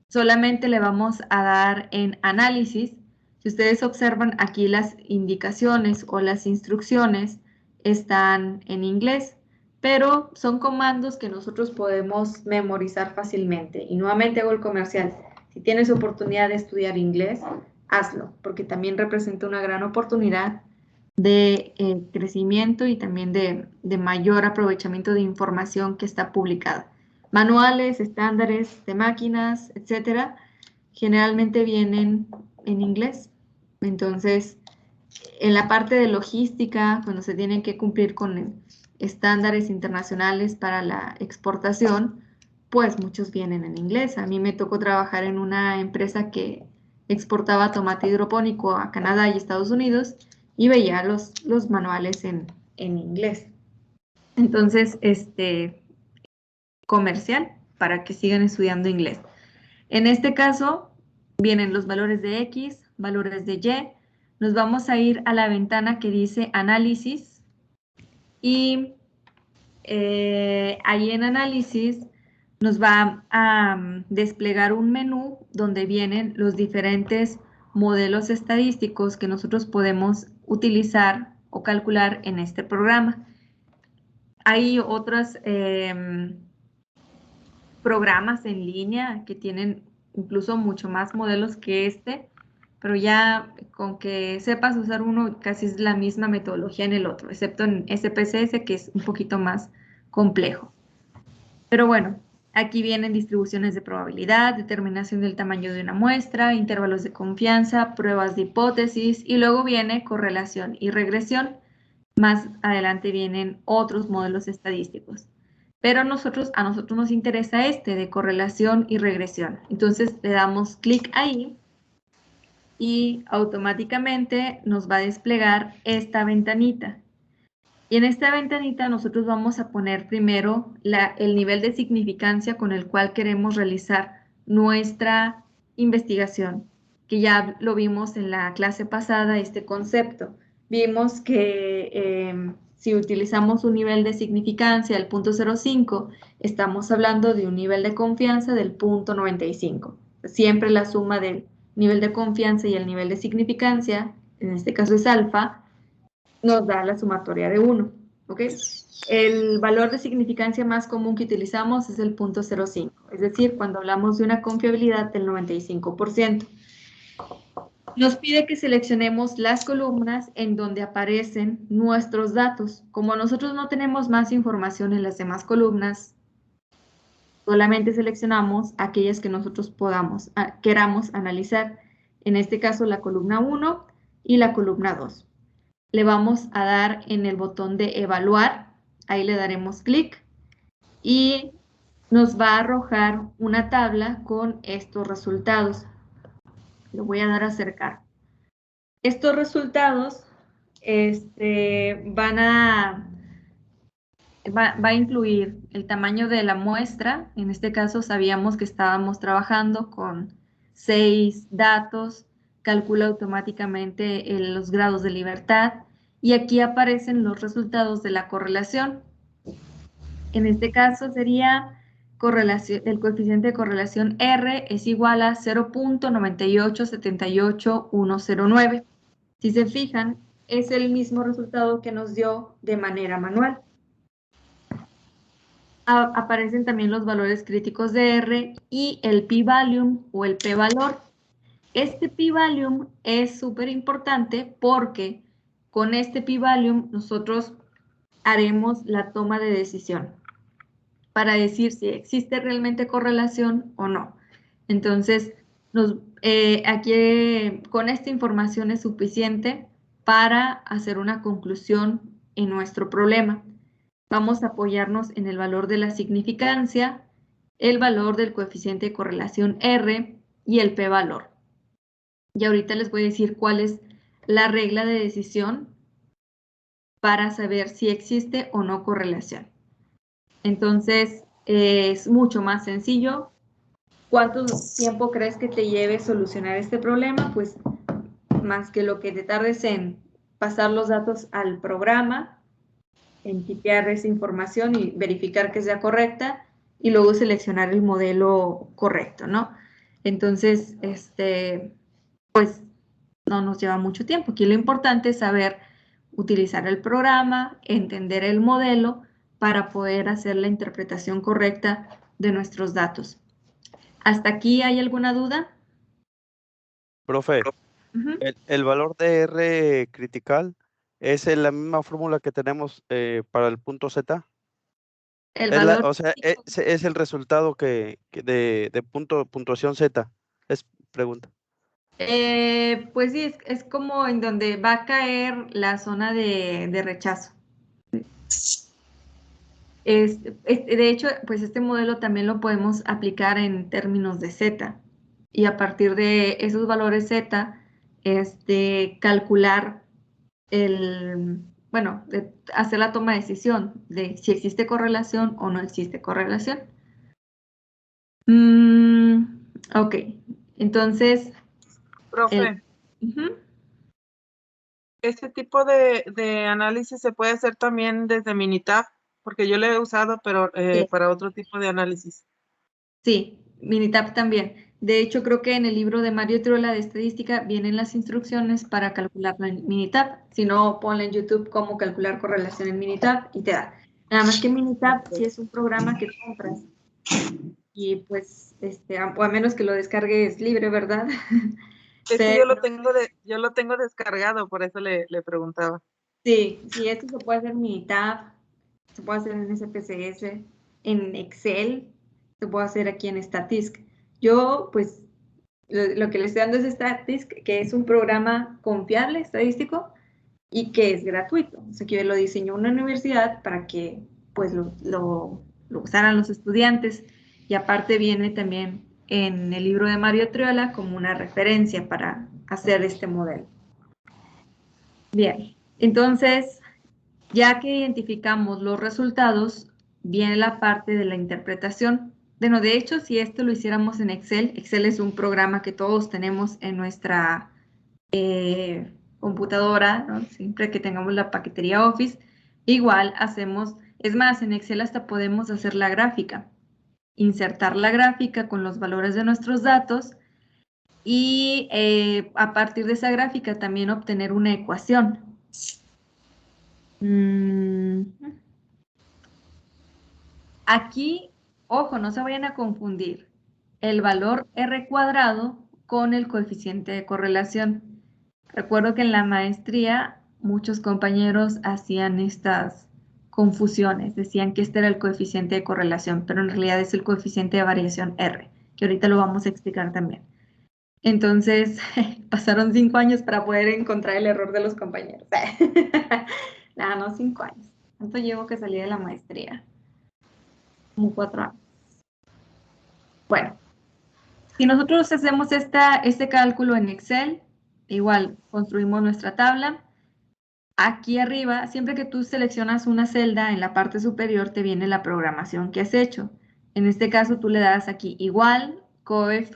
A: solamente le vamos a dar en análisis. Si ustedes observan aquí las indicaciones o las instrucciones están en inglés, pero son comandos que nosotros podemos memorizar fácilmente. Y nuevamente hago el comercial. Si tienes oportunidad de estudiar inglés, hazlo, porque también representa una gran oportunidad de crecimiento y también de mayor aprovechamiento de información que está publicada. Manuales, estándares de máquinas, etcétera, generalmente vienen en inglés. Entonces, en la parte de logística, cuando se tienen que cumplir con estándares internacionales para la exportación, pues muchos vienen en inglés. A mí me tocó trabajar en una empresa que exportaba tomate hidropónico a Canadá y Estados Unidos y veía los manuales en inglés. Entonces, comercial para que sigan estudiando inglés. En este caso, vienen los valores de X, valores de Y. Nos vamos a ir a la ventana que dice análisis y ahí en análisis nos va a desplegar un menú donde vienen los diferentes modelos estadísticos que nosotros podemos utilizar o calcular en este programa. Hay otros programas en línea que tienen incluso mucho más modelos que este, pero ya con que sepas usar uno casi es la misma metodología en el otro, excepto en SPSS que es un poquito más complejo. Pero bueno, aquí vienen distribuciones de probabilidad, determinación del tamaño de una muestra, intervalos de confianza, pruebas de hipótesis y luego viene correlación y regresión. Más adelante vienen otros modelos estadísticos. Pero a nosotros nos interesa de correlación y regresión. Entonces le damos clic ahí y automáticamente nos va a desplegar esta ventanita. Y en esta ventanita nosotros vamos a poner primero el nivel de significancia con el cual queremos realizar nuestra investigación, que ya lo vimos en la clase pasada, este concepto. Vimos que si utilizamos un nivel de significancia del 0.05, estamos hablando de un nivel de confianza del 0.95. Siempre la suma del nivel de confianza y el nivel de significancia, en este caso es alfa, nos da la sumatoria de 1, ¿ok? El valor de significancia más común que utilizamos es el 0.05, es decir, cuando hablamos de una confiabilidad del 95%. Nos pide que seleccionemos las columnas en donde aparecen nuestros datos. Como nosotros no tenemos más información en las demás columnas, solamente seleccionamos aquellas que nosotros queramos analizar. En este caso, la columna 1 y la columna 2. Le vamos a dar en el botón de evaluar, ahí le daremos clic y nos va a arrojar una tabla con estos resultados. Le voy a dar a acercar. Estos resultados va a incluir el tamaño de la muestra. En este caso sabíamos que estábamos trabajando con 6 datos, calcula automáticamente los grados de libertad y aquí aparecen los resultados de la correlación. En este caso sería el coeficiente de correlación R es igual a 0.9878109. Si se fijan, es el mismo resultado que nos dio de manera manual. Aparecen también los valores críticos de R y el p-value o el p-valor. Este p-value es súper importante porque con este p-value nosotros haremos la toma de decisión para decir si existe realmente correlación o no. Entonces, aquí con esta información es suficiente para hacer una conclusión en nuestro problema. Vamos a apoyarnos en el valor de la significancia, el valor del coeficiente de correlación R y el p-valor. Y ahorita les voy a decir cuál es la regla de decisión para saber si existe o no correlación. Entonces, es mucho más sencillo. ¿Cuánto tiempo crees que te lleve solucionar este problema? Pues más que lo que te tardes en pasar los datos al programa, en tipear esa información y verificar que sea correcta, y luego seleccionar el modelo correcto, ¿no? Entonces, pues no nos lleva mucho tiempo. Aquí lo importante es saber utilizar el programa, entender el modelo para poder hacer la interpretación correcta de nuestros datos. ¿Hasta aquí hay alguna duda?
J: Profe,
A: Ujú.
J: el valor de R critical es la misma fórmula que tenemos para el punto Z.
A: El
J: Es la-
A: valor
J: o sea, es el resultado de puntuación Z. Es pregunta.
A: pues sí, es como en donde va a caer la zona de rechazo. De hecho, pues este modelo también lo podemos aplicar en términos de Z, y a partir de esos valores Z, calcular hacer la toma de decisión de si existe correlación o no existe correlación. Ok, entonces,
E: Profe,
A: ujú,
E: este tipo de análisis se puede hacer también desde Minitab, porque yo lo he usado, pero
A: Sí.
E: para otro tipo de análisis.
A: Sí, Minitab también. De hecho, creo que en el libro de Mario Triola de estadística vienen las instrucciones para calcularlo en Minitab. Si no, ponle en YouTube cómo calcular correlación en Minitab y te da. Nada más que Minitab sí es un programa que compras y pues, o a menos que lo descargues libre, ¿verdad?
E: Es que
A: Pero
E: yo lo tengo descargado, por eso le preguntaba.
A: sí, esto se puede hacer en Minitab, se puede hacer en SPSS, en Excel, se puede hacer aquí en Statistics. Yo, pues, lo que le estoy dando es Statistics, que es un programa confiable estadístico y que es gratuito. O sea, que lo diseñó una universidad para que, pues, lo usaran los estudiantes, y aparte viene también en el libro de Mario Triola como una referencia para hacer este modelo. Bien, entonces, ya que identificamos los resultados, viene la parte de la interpretación. Bueno, de hecho, si esto lo hiciéramos en Excel, Excel es un programa que todos tenemos en nuestra computadora, ¿no? Siempre que tengamos la paquetería Office, igual hacemos, es más, en Excel hasta podemos hacer la gráfica, insertar la gráfica con los valores de nuestros datos y a partir de esa gráfica también obtener una ecuación. Aquí, ojo, no se vayan a confundir el valor R cuadrado con el coeficiente de correlación. Recuerdo que en la maestría muchos compañeros hacían estas confusiones, decían que este era el coeficiente de correlación, pero en realidad es el coeficiente de variación R, que ahorita lo vamos a explicar también. Entonces, pasaron 5 años para poder encontrar el error de los compañeros. Nada, no 5 años. ¿Cuánto llevo que salí de la maestría? Como 4 años. Bueno, si nosotros hacemos este cálculo en Excel, igual construimos nuestra tabla. Aquí arriba, siempre que tú seleccionas una celda, en la parte superior te viene la programación que has hecho. En este caso, tú le das aquí igual, coef.d.correl,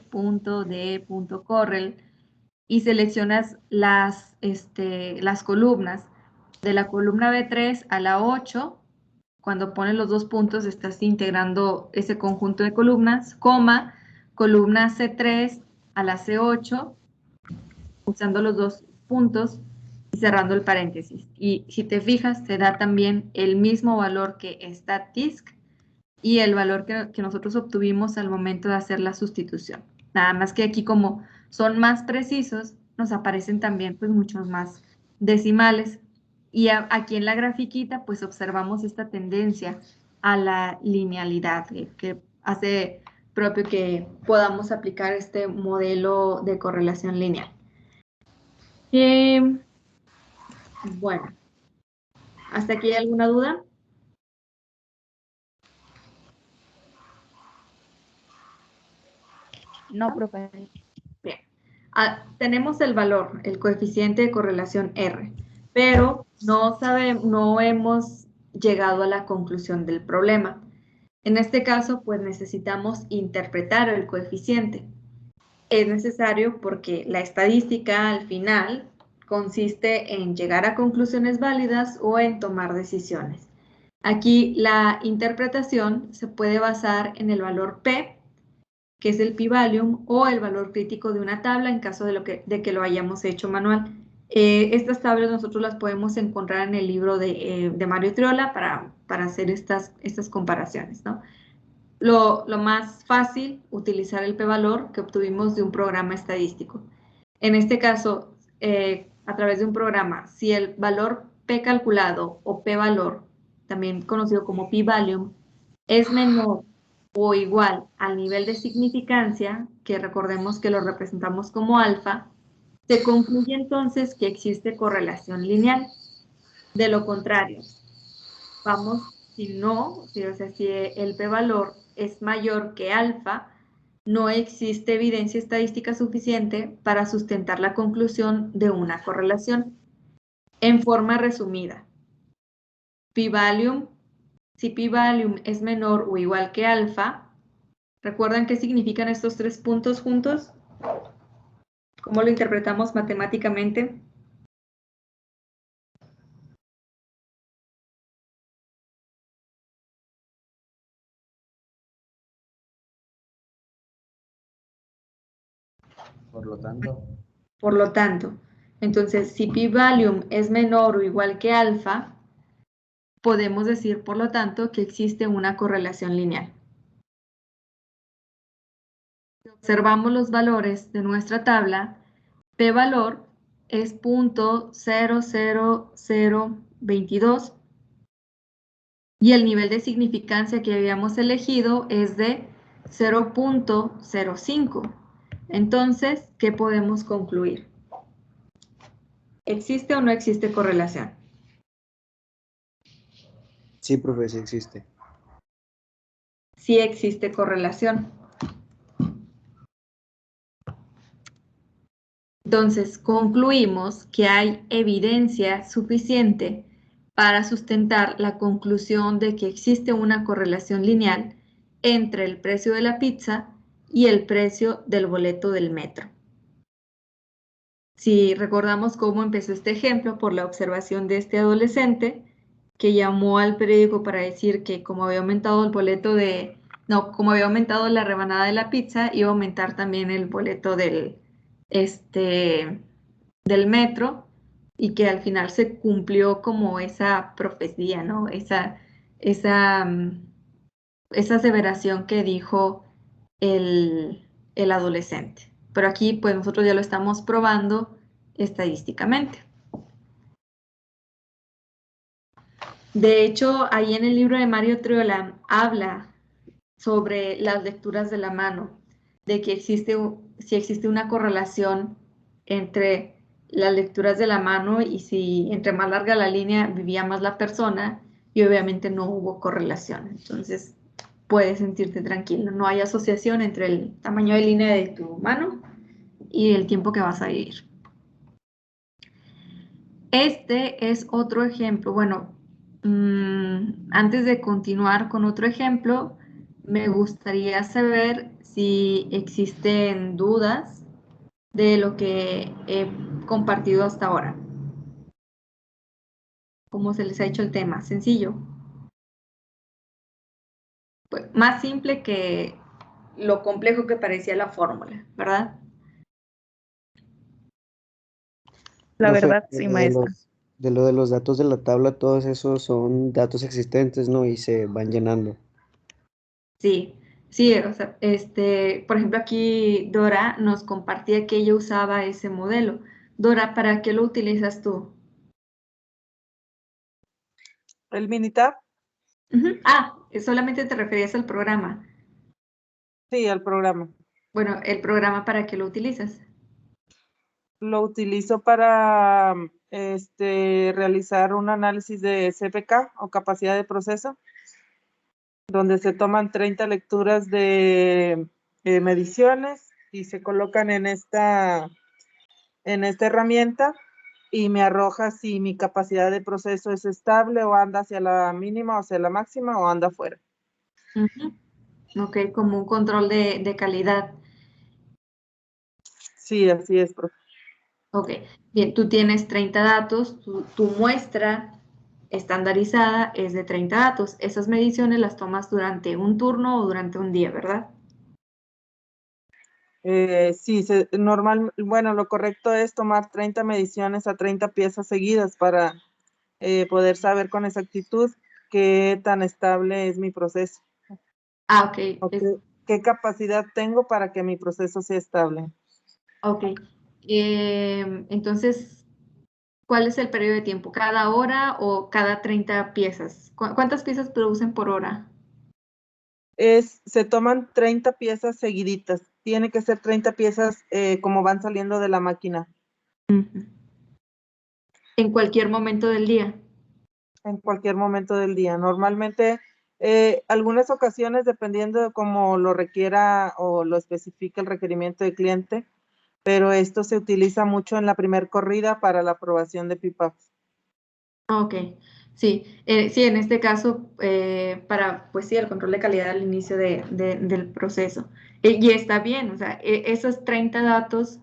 A: y seleccionas las columnas. De la columna B3 a la 8, cuando pones los dos puntos, estás integrando ese conjunto de columnas, coma, columna C3 a la C8, usando los dos puntos y cerrando el paréntesis. Y si te fijas, te da también el mismo valor que Statistics y el valor que nosotros obtuvimos al momento de hacer la sustitución. Nada más que aquí, como son más precisos, nos aparecen también pues muchos más decimales. Y aquí en la grafiquita pues observamos esta tendencia a la linealidad que hace propio que podamos aplicar este modelo de correlación lineal. Bueno, ¿hasta aquí hay alguna duda?
C: No, profe.
A: Bien. Tenemos el valor, el coeficiente de correlación R, pero no hemos llegado a la conclusión del problema. En este caso, pues necesitamos interpretar el coeficiente. Es necesario porque la estadística al final consiste en llegar a conclusiones válidas o en tomar decisiones. Aquí la interpretación se puede basar en el valor P, que es el p-value, o el valor crítico de una tabla en caso de que lo hayamos hecho manual. Estas tablas nosotros las podemos encontrar en el libro de Mario Triola para hacer estas comparaciones, ¿no? Lo más fácil, utilizar el p-valor que obtuvimos de un programa estadístico. En este caso, a través de un programa, si el valor p calculado o p-valor, también conocido como p-value, es menor o igual al nivel de significancia, que recordemos que lo representamos como alfa, se concluye entonces que existe correlación lineal. De lo contrario, si el p-valor es mayor que alfa, no existe evidencia estadística suficiente para sustentar la conclusión de una correlación. En forma resumida, si p-value es menor o igual que alfa, ¿recuerdan qué significan estos 3 puntos juntos? ¿Cómo lo interpretamos matemáticamente?
I: Por lo tanto.
A: Por lo tanto, entonces, si p-value es menor o igual que alfa, podemos decir, por lo tanto, que existe una correlación lineal. Si observamos los valores de nuestra tabla, p-valor es 0.00022 y el nivel de significancia que habíamos elegido es de 0.05. Entonces, ¿qué podemos concluir? ¿Existe o no existe correlación?
G: Sí, profe, sí existe.
A: Sí existe correlación. Entonces, concluimos que hay evidencia suficiente para sustentar la conclusión de que existe una correlación lineal entre el precio de la pizza y el precio del boleto del metro. Si recordamos cómo empezó este ejemplo por la observación de este adolescente que llamó al periódico para decir que como había aumentado como había aumentado la rebanada de la pizza, iba a aumentar también el boleto del metro, y que al final se cumplió como esa profecía, ¿no? Esa aseveración que dijo el adolescente. Pero aquí pues nosotros ya lo estamos probando estadísticamente. De hecho, ahí en el libro de Mario Triola habla sobre las lecturas de la mano, de que si existe una correlación entre las lecturas de la mano y si entre más larga la línea vivía más la persona, y obviamente no hubo correlación. Entonces, puedes sentirte tranquilo, no hay asociación entre el tamaño de línea de tu mano y el tiempo que vas a vivir. Este es otro ejemplo. Bueno, antes de continuar con otro ejemplo, me gustaría saber si existen dudas de lo que he compartido hasta ahora. ¿Cómo se les ha hecho el tema? Sencillo. Pues, más simple que lo complejo que parecía la fórmula, ¿verdad?
C: La
G: Profe,
C: verdad, sí, maestra.
G: de lo de los datos de la tabla, todos esos son datos existentes, ¿no? Y se van llenando.
A: Sí, sí, o sea, por ejemplo, aquí Dora nos compartía que ella usaba ese modelo. Dora, ¿para qué lo utilizas tú?
E: ¿El Minitab?
A: Ah, solamente te referías al programa.
E: Sí, al programa.
A: Bueno, ¿el programa para qué lo utilizas?
E: Lo utilizo para realizar un análisis de CPK o capacidad de proceso, donde se toman 30 lecturas de mediciones y se colocan en esta herramienta y me arroja si mi capacidad de proceso es estable o anda hacia la mínima o hacia la máxima o anda fuera.
A: Ujú. Ok, como un control de calidad.
E: Sí, así es, profe.
A: Ok, bien, tú tienes 30 datos, tu muestra estandarizada es de 30 datos. Esas mediciones las tomas durante un turno o durante un día, ¿verdad?
E: Sí, bueno, lo correcto es tomar 30 mediciones a 30 piezas seguidas para poder saber con exactitud qué tan estable es mi proceso.
A: Ah, ok.
E: O qué capacidad tengo para que mi proceso sea estable.
A: Ok. Entonces, ¿cuál es el periodo de tiempo? ¿Cada hora o cada 30 piezas? ¿Cuántas piezas producen por hora?
E: Se toman 30 piezas seguiditas. Tiene que ser 30 piezas como van saliendo de la máquina.
A: ¿En cualquier momento del día?
E: En cualquier momento del día. Normalmente, algunas ocasiones, dependiendo de cómo lo requiera o lo especifique el requerimiento del cliente, pero esto se utiliza mucho en la primer corrida para la aprobación de PIPAPs.
A: Ok, sí, sí, en este caso, para, pues sí, el control de calidad al inicio del proceso. Y está bien, o sea, esos 30 datos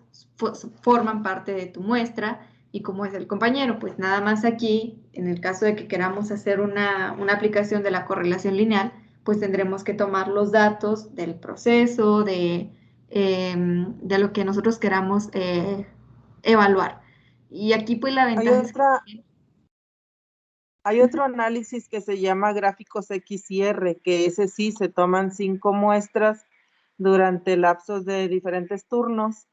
A: forman parte de tu muestra y como es el compañero, pues nada más aquí, en el caso de que queramos hacer una aplicación de la correlación lineal, pues tendremos que tomar los datos del proceso, de lo que nosotros queramos evaluar. Y aquí pues la ventaja es que
E: Hay otro análisis que se llama gráficos X y R, que ese sí se toman 5 muestras durante lapsos de diferentes turnos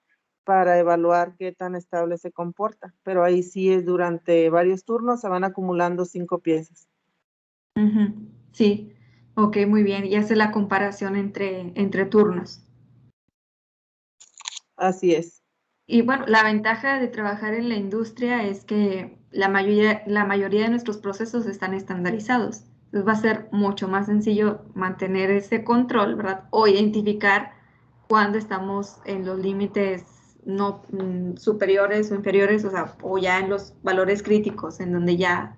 E: para evaluar qué tan estable se comporta. Pero ahí sí es durante varios turnos, se van acumulando 5 piezas.
A: Sí, ok, muy bien. Y hace la comparación entre turnos.
E: Así es.
A: Y bueno, la ventaja de trabajar en la industria es que la mayoría de nuestros procesos están estandarizados. Entonces va a ser mucho más sencillo mantener ese control, ¿verdad? O identificar cuando estamos en los límites no superiores o inferiores, o sea, o ya en los valores críticos, en donde ya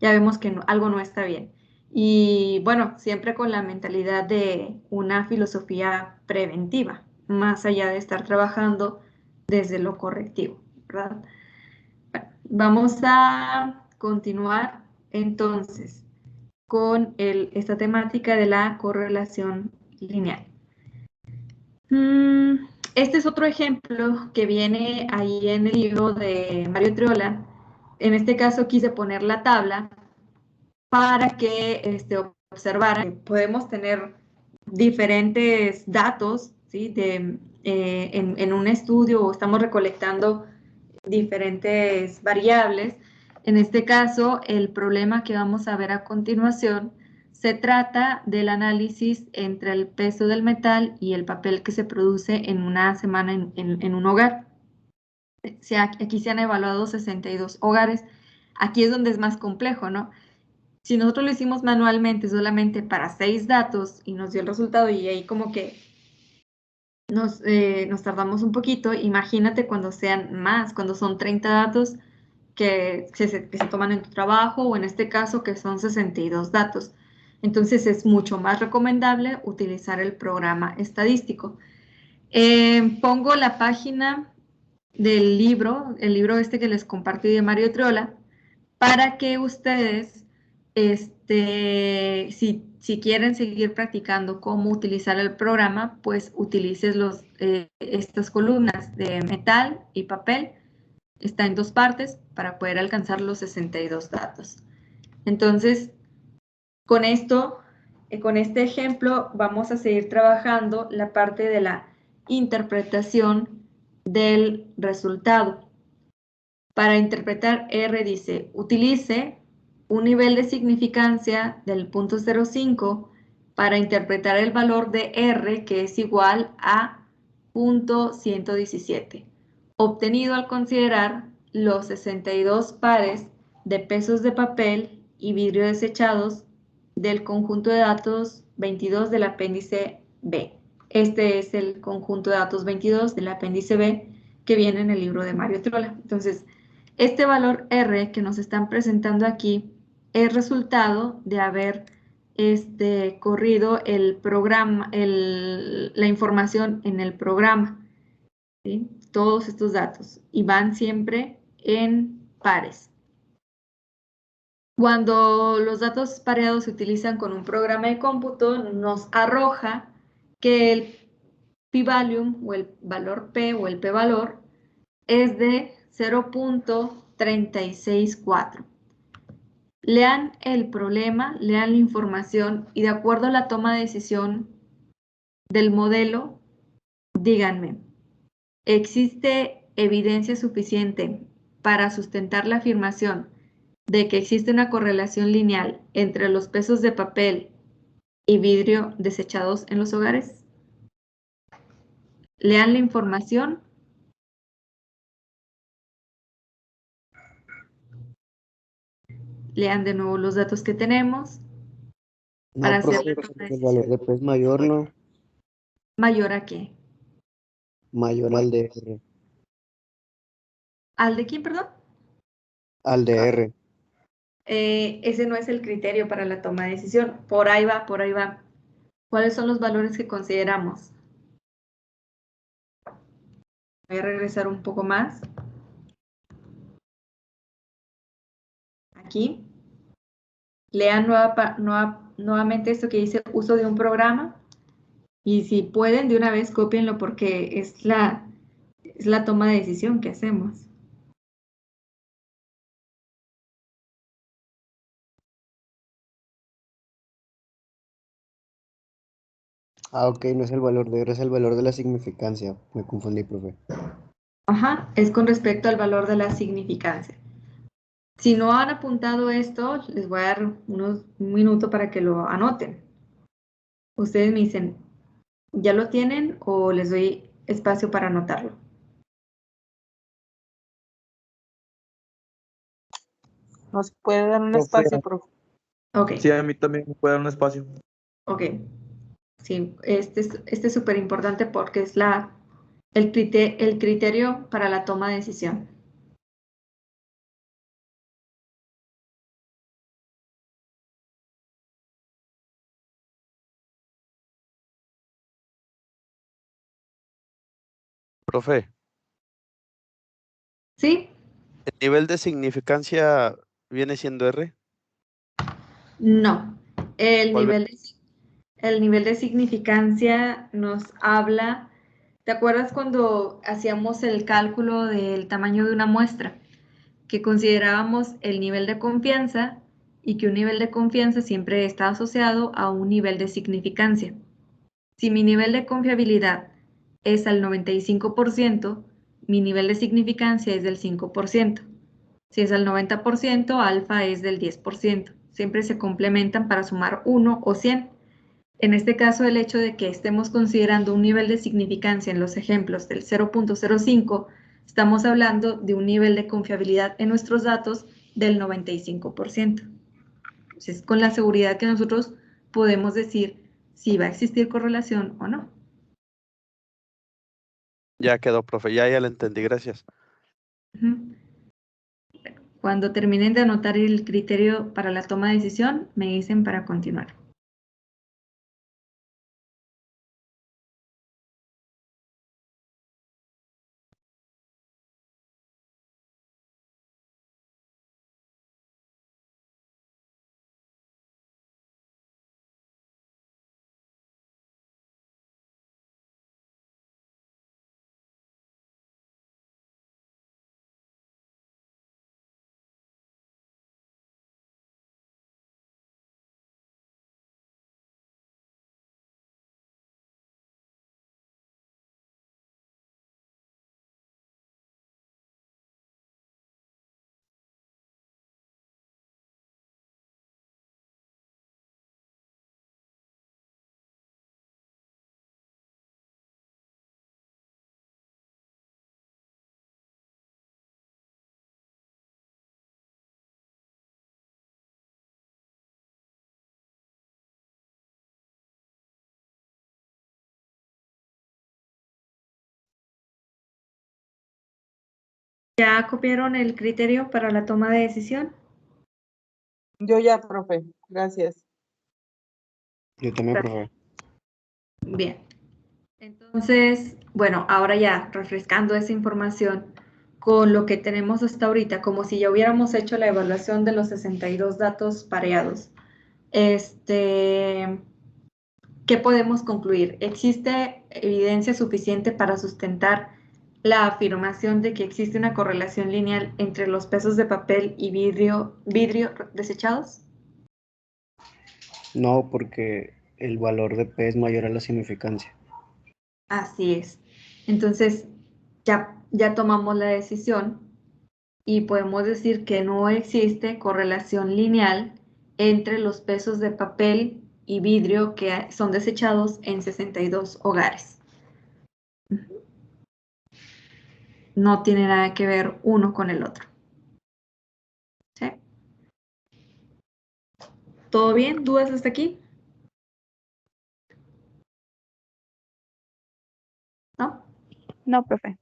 A: vemos que algo no está bien. Y bueno, siempre con la mentalidad de una filosofía preventiva, más allá de estar trabajando desde lo correctivo, ¿verdad? Bueno, vamos a continuar entonces con esta temática de la correlación lineal. Este es otro ejemplo que viene ahí en el libro de Mario Triola. En este caso quise poner la tabla para que observara que podemos tener diferentes datos, ¿sí? En un estudio o estamos recolectando diferentes variables. En este caso, el problema que vamos a ver a continuación se trata del análisis entre el peso del metal y el papel que se produce en una semana en un hogar. Aquí se han evaluado 62 hogares. Aquí es donde es más complejo, ¿no? Si nosotros lo hicimos manualmente solamente para 6 datos y nos dio el resultado y ahí como que nos tardamos un poquito, imagínate cuando sean más, cuando son 30 datos que se toman en tu trabajo o en este caso que son 62 datos. Entonces es mucho más recomendable utilizar el programa estadístico. Pongo la página del libro, el libro este que les compartí de Mario Triola, para que ustedes, si quieren seguir practicando cómo utilizar el programa, pues utilices estas columnas de metal y papel. Está en 2 partes para poder alcanzar los 62 datos. Entonces, con esto, con este ejemplo, vamos a seguir trabajando la parte de la interpretación del resultado. Para interpretar R dice, utilice un nivel de significancia del 0.05 para interpretar el valor de R, que es igual a 0.117, obtenido al considerar los 62 pares de pesos de papel y vidrio desechados del conjunto de datos 22 del apéndice B. Este es el conjunto de datos 22 del apéndice B que viene en el libro de Mario Triola. Entonces, este valor R que nos están presentando aquí es resultado de haber corrido el programa, la información en el programa, ¿sí? Todos estos datos, y van siempre en pares. Cuando los datos pareados se utilizan con un programa de cómputo, nos arroja que el p-value o el valor p o el p-valor es de 0.364. Lean el problema, lean la información y de acuerdo a la toma de decisión del modelo, díganme, ¿existe evidencia suficiente para sustentar la afirmación de que existe una correlación lineal entre los pesos de papel y vidrio desechados en los hogares? Lean la información. Lean de nuevo los datos que tenemos para
G: No,
A: hacer
G: profe,
A: la toma de
G: el
A: decisión.
G: valor de P es mayor, ¿no?
A: ¿Mayor a qué?
G: Mayor al de R.
A: ¿Al de quién, perdón?
G: Al de R.
A: Ese no es el criterio para la toma de decisión. Por ahí va, por ahí va. ¿Cuáles son los valores que consideramos? Voy a regresar un poco más. Aquí. Lean nuevamente esto que dice uso de un programa. Y si pueden, de una vez cópienlo porque es la toma de decisión que hacemos.
G: Ah, ok, no es el valor de R, es el valor de la significancia. Me confundí, profe.
A: Ajá, es con respecto al valor de la significancia. Si no han apuntado esto, les voy a dar un minuto para que lo anoten. Ustedes me dicen, ¿ya lo tienen o les doy espacio para anotarlo?
E: ¿Nos puede dar un
K: Profe,
E: espacio, profe?
A: Ok,
K: sí, a mí también me puede dar un espacio.
A: ok. Sí, este es súper importante porque es el criterio para la toma de decisión.
J: Profe,
A: ¿Sí?
J: ¿el nivel de significancia viene siendo R?
A: No. El
J: ¿Cuál
A: nivel de significancia nos habla. ¿Te acuerdas cuando hacíamos el cálculo del tamaño de una muestra? Que considerábamos el nivel de confianza y que un nivel de confianza siempre está asociado a un nivel de significancia. Si mi nivel de confiabilidad es al 95%, mi nivel de significancia es del 5%. Si es al 90%, alfa es del 10%. Siempre se complementan para sumar 1 o 100. En este caso, el hecho de que estemos considerando un nivel de significancia en los ejemplos del 0.05, estamos hablando de un nivel de confiabilidad en nuestros datos del 95%. Entonces, con la seguridad que nosotros podemos decir si va a existir correlación o no.
J: Ya quedó, profe, ya lo entendí, gracias.
A: Cuando terminen de anotar el criterio para la toma de decisión, me dicen para continuar. ¿Ya copiaron el criterio para la toma de decisión?
E: Yo ya, profe. Gracias.
G: Yo también, profe.
A: Bien. Entonces, bueno, ahora ya refrescando esa información con lo que tenemos hasta ahorita, como si ya hubiéramos hecho la evaluación de los 62 datos pareados. ¿Qué podemos concluir? ¿Existe evidencia suficiente para sustentar la afirmación de que existe una correlación lineal entre los pesos de papel y vidrio desechados?
G: No, porque el valor de P es mayor a la significancia.
A: Así es. Entonces, ya tomamos la decisión y podemos decir que no existe correlación lineal entre los pesos de papel y vidrio que son desechados en 62 hogares. No tiene nada que ver uno con el otro. ¿Sí? ¿Todo bien? ¿Dudas hasta aquí? ¿No?
C: No, profe.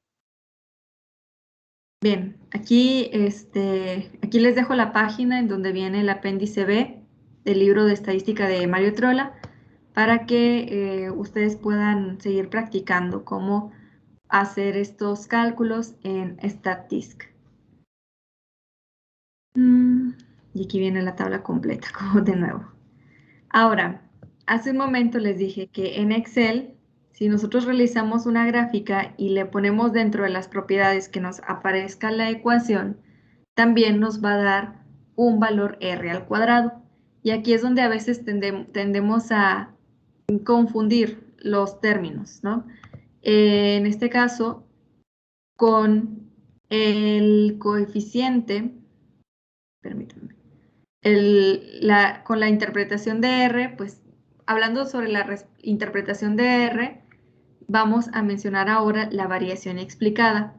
A: Bien, aquí les dejo la página en donde viene el apéndice B del libro de estadística de Mario Trolla para que ustedes puedan seguir practicando cómo hacer estos cálculos en StatDisk. Y aquí viene la tabla completa, como de nuevo. Ahora, hace un momento les dije que en Excel, si nosotros realizamos una gráfica y le ponemos dentro de las propiedades que nos aparezca la ecuación, también nos va a dar un valor R al cuadrado. Y aquí es donde a veces tendemos a confundir los términos, ¿no? En este caso, con el coeficiente, permítanme, con la interpretación de R, pues hablando sobre la interpretación de R, vamos a mencionar ahora la variación explicada.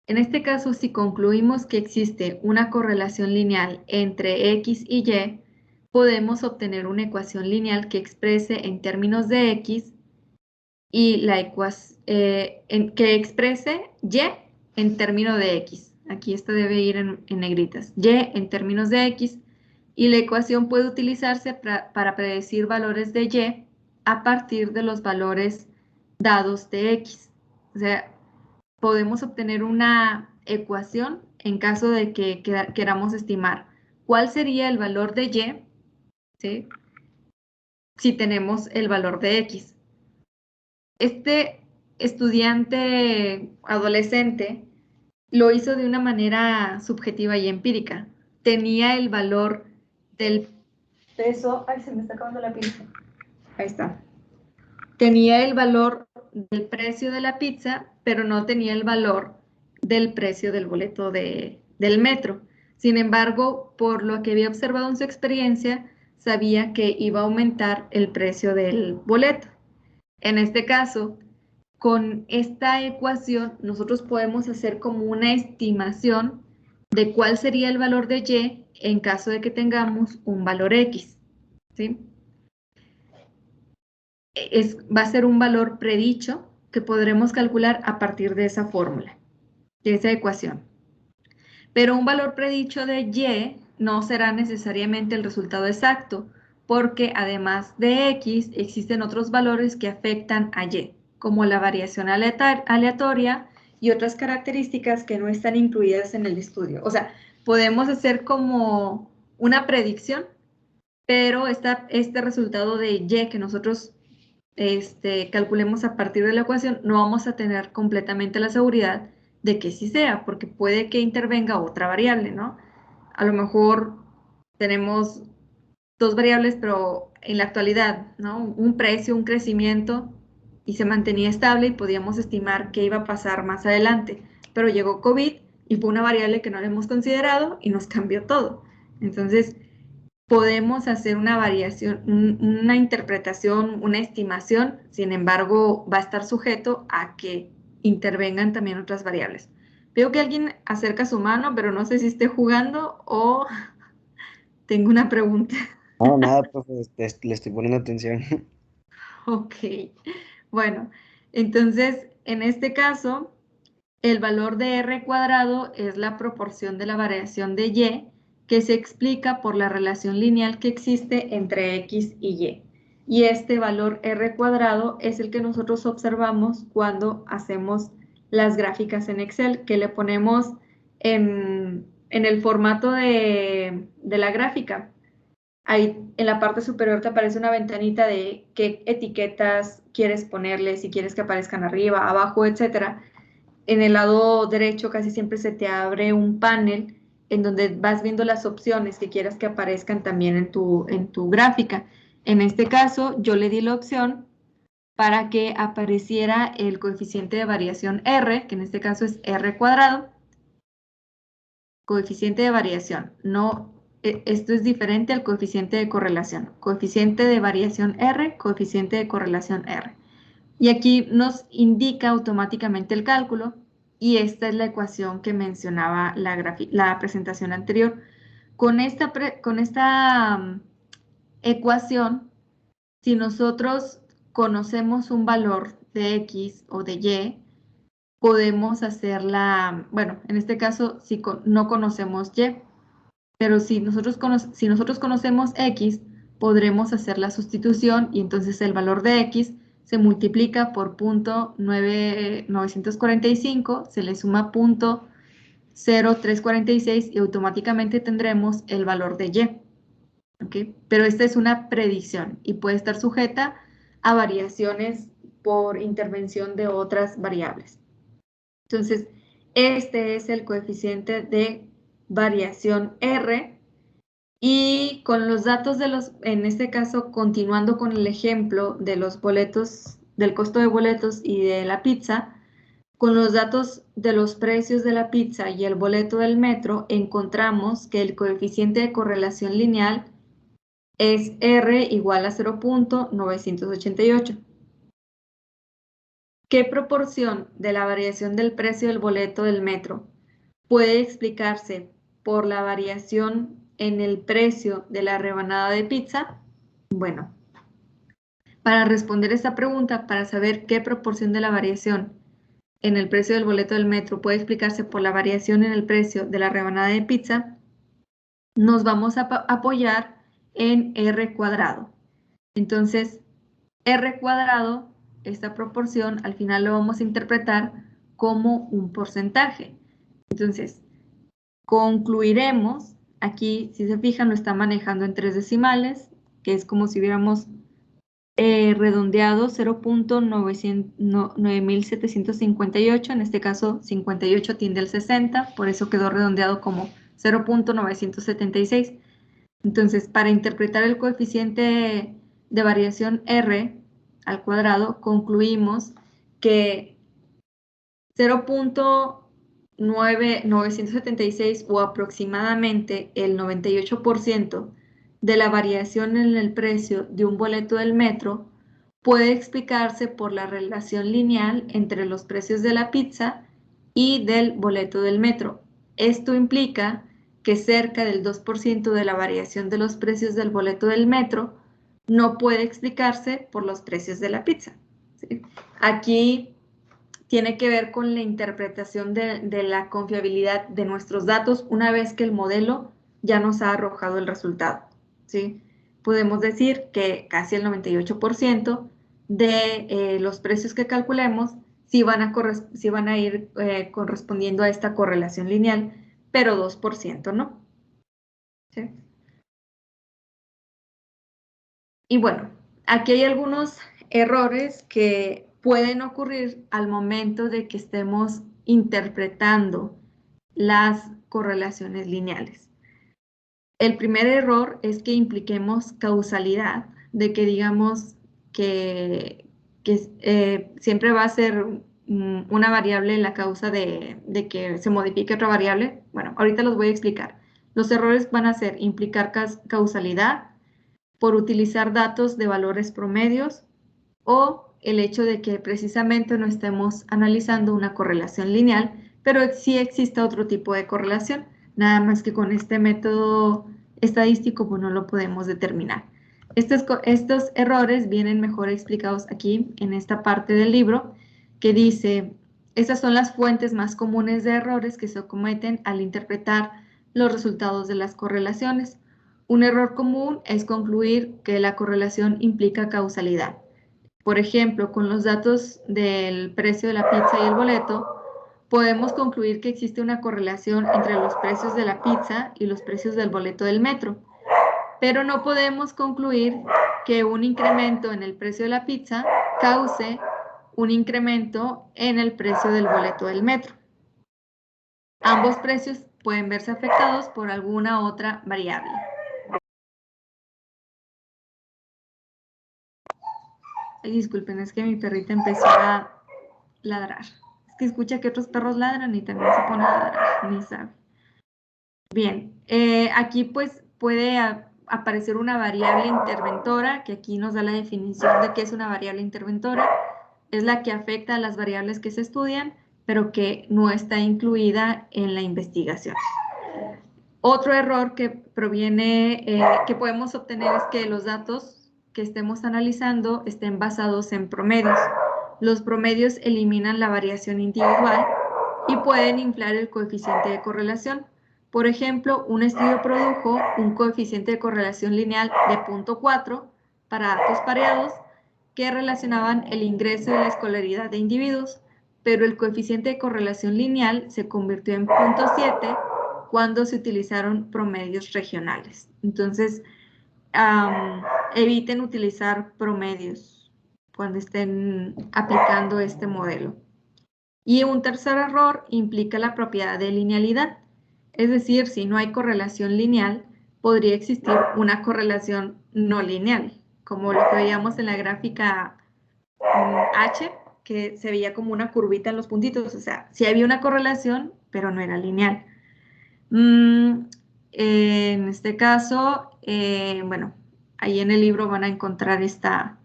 A: En este caso, si concluimos que existe una correlación lineal entre X y Y, podemos obtener una ecuación lineal que exprese en términos de X y que exprese Y en términos de X. Aquí esto debe ir en negritas. Y en términos de X. Y la ecuación puede utilizarse para predecir valores de Y a partir de los valores dados de X. O sea, podemos obtener una ecuación en caso de que queramos estimar cuál sería el valor de Y, ¿sí?, si tenemos el valor de X. Este estudiante adolescente lo hizo de una manera subjetiva y empírica. Tenía el valor del peso. Ay, se me está acabando la pizza. Ahí está. Tenía el valor del precio de la pizza, pero no tenía el valor del precio del boleto del metro. Sin embargo, por lo que había observado en su experiencia, sabía que iba a aumentar el precio del boleto. En este caso, con esta ecuación, nosotros podemos hacer como una estimación de cuál sería el valor de Y en caso de que tengamos un valor X, ¿sí? Va a ser un valor predicho que podremos calcular a partir de esa fórmula, de esa ecuación. Pero un valor predicho de Y no será necesariamente el resultado exacto, porque además de X existen otros valores que afectan a Y, como la variación aleatoria y otras características que no están incluidas en el estudio. O sea, podemos hacer como una predicción, pero este resultado de Y que nosotros calculemos a partir de la ecuación, no vamos a tener completamente la seguridad de que sí sea, porque puede que intervenga otra variable, ¿no? A lo mejor tenemos dos variables, pero en la actualidad, ¿no? Un precio, un crecimiento, y se mantenía estable y podíamos estimar qué iba a pasar más adelante. Pero llegó COVID y fue una variable que no la hemos considerado y nos cambió todo. Entonces, podemos hacer una variación, una interpretación, una estimación, sin embargo, va a estar sujeto a que intervengan también otras variables. Veo que alguien acerca su mano, pero no sé si esté jugando o tengo una pregunta.
G: No, nada, profe, le estoy poniendo atención.
A: Ok, bueno, entonces, en este caso, el valor de R cuadrado es la proporción de la variación de Y, que se explica por la relación lineal que existe entre X y Y. y este valor R cuadrado es el que nosotros observamos cuando hacemos las gráficas en Excel, que le ponemos en el formato de la gráfica. Ahí en la parte superior te aparece una ventanita de qué etiquetas quieres ponerle, si quieres que aparezcan arriba, abajo, etcétera. En el lado derecho casi siempre se te abre un panel en donde vas viendo las opciones que quieras que aparezcan también en tu gráfica. En este caso, yo le di la opción para que apareciera el coeficiente de variación R, que en este caso es R cuadrado. Coeficiente de variación, no, esto es diferente al coeficiente de correlación. Coeficiente de variación R, coeficiente de correlación R. Y aquí nos indica automáticamente el cálculo, y esta es la ecuación que mencionaba la presentación anterior. Con esta ecuación, si nosotros conocemos un valor de X o de Y, podemos hacerla, bueno, en este caso si no conocemos Y, pero si nosotros conocemos X, podremos hacer la sustitución y entonces el valor de X se multiplica por 0.945, se le suma 0.0346 y automáticamente tendremos el valor de Y. ¿Okay? Pero esta es una predicción y puede estar sujeta a variaciones por intervención de otras variables. Entonces, este es el coeficiente de variación R, y con los datos en este caso, continuando con el ejemplo de los boletos, del costo de boletos y de la pizza, con los datos de los precios de la pizza y el boleto del metro, encontramos que el coeficiente de correlación lineal es R igual a 0.988. ¿Qué proporción de la variación del precio del boleto del metro puede explicarse por la variación en el precio de la rebanada de pizza? Bueno, para responder esta pregunta, para saber qué proporción de la variación en el precio del boleto del metro puede explicarse por la variación en el precio de la rebanada de pizza, nos vamos a apoyar en R cuadrado. Entonces, R cuadrado, esta proporción, al final lo vamos a interpretar como un porcentaje. Entonces, concluiremos, aquí, si se fijan, lo está manejando en 3 decimales, que es como si hubiéramos redondeado 0.9758, en este caso 58 tiende al 60, por eso quedó redondeado como 0.976. Entonces, para interpretar el coeficiente de variación R al cuadrado, concluimos que 0.976 o aproximadamente el 98% de la variación en el precio de un boleto del metro puede explicarse por la relación lineal entre los precios de la pizza y del boleto del metro. Esto implica que cerca del 2% de la variación de los precios del boleto del metro no puede explicarse por los precios de la pizza. ¿Sí? Aquí tiene que ver con la interpretación de la confiabilidad de nuestros datos una vez que el modelo ya nos ha arrojado el resultado. ¿Sí? Podemos decir que casi el 98% de los precios que calculemos sí van a ir correspondiendo a esta correlación lineal, pero 2% no. ¿Sí? Y bueno, aquí hay algunos errores que pueden ocurrir al momento de que estemos interpretando las correlaciones lineales. El primer error es que impliquemos causalidad, de que digamos que siempre va a ser una variable la causa de que se modifique otra variable. Bueno, ahorita los voy a explicar. Los errores van a ser implicar causalidad por utilizar datos de valores promedios o el hecho de que precisamente no estemos analizando una correlación lineal, pero sí existe otro tipo de correlación, nada más que con este método estadístico pues no lo podemos determinar. Estos errores vienen mejor explicados aquí en esta parte del libro que dice, estas son las fuentes más comunes de errores que se cometen al interpretar los resultados de las correlaciones. Un error común es concluir que la correlación implica causalidad. Por ejemplo, con los datos del precio de la pizza y el boleto, podemos concluir que existe una correlación entre los precios de la pizza y los precios del boleto del metro, pero no podemos concluir que un incremento en el precio de la pizza cause un incremento en el precio del boleto del metro. Ambos precios pueden verse afectados por alguna otra variable. Ay, disculpen, es que mi perrita empezó a ladrar. Es que escucha que otros perros ladran y también se pone a ladrar, ni sabe. Bien, aquí pues puede aparecer una variable interventora, que aquí nos da la definición de qué es una variable interventora. Es la que afecta a las variables que se estudian, pero que no está incluida en la investigación. Otro error que proviene, que podemos obtener es que los datos que estemos analizando estén basados en promedios. Los promedios eliminan la variación individual y pueden inflar el coeficiente de correlación. Por ejemplo, un estudio produjo un coeficiente de correlación lineal de 0.4 para datos pareados que relacionaban el ingreso y la escolaridad de individuos, pero el coeficiente de correlación lineal se convirtió en 0.7 cuando se utilizaron promedios regionales. Entonces, eviten utilizar promedios cuando estén aplicando este modelo. Y un tercer error implica la propiedad de linealidad. Es decir, si no hay correlación lineal, podría existir una correlación no lineal, como lo que veíamos en la gráfica H, que se veía como una curvita en los puntitos. O sea, sí había una correlación, pero no era lineal. En este caso, bueno, ahí en el libro van a encontrar esta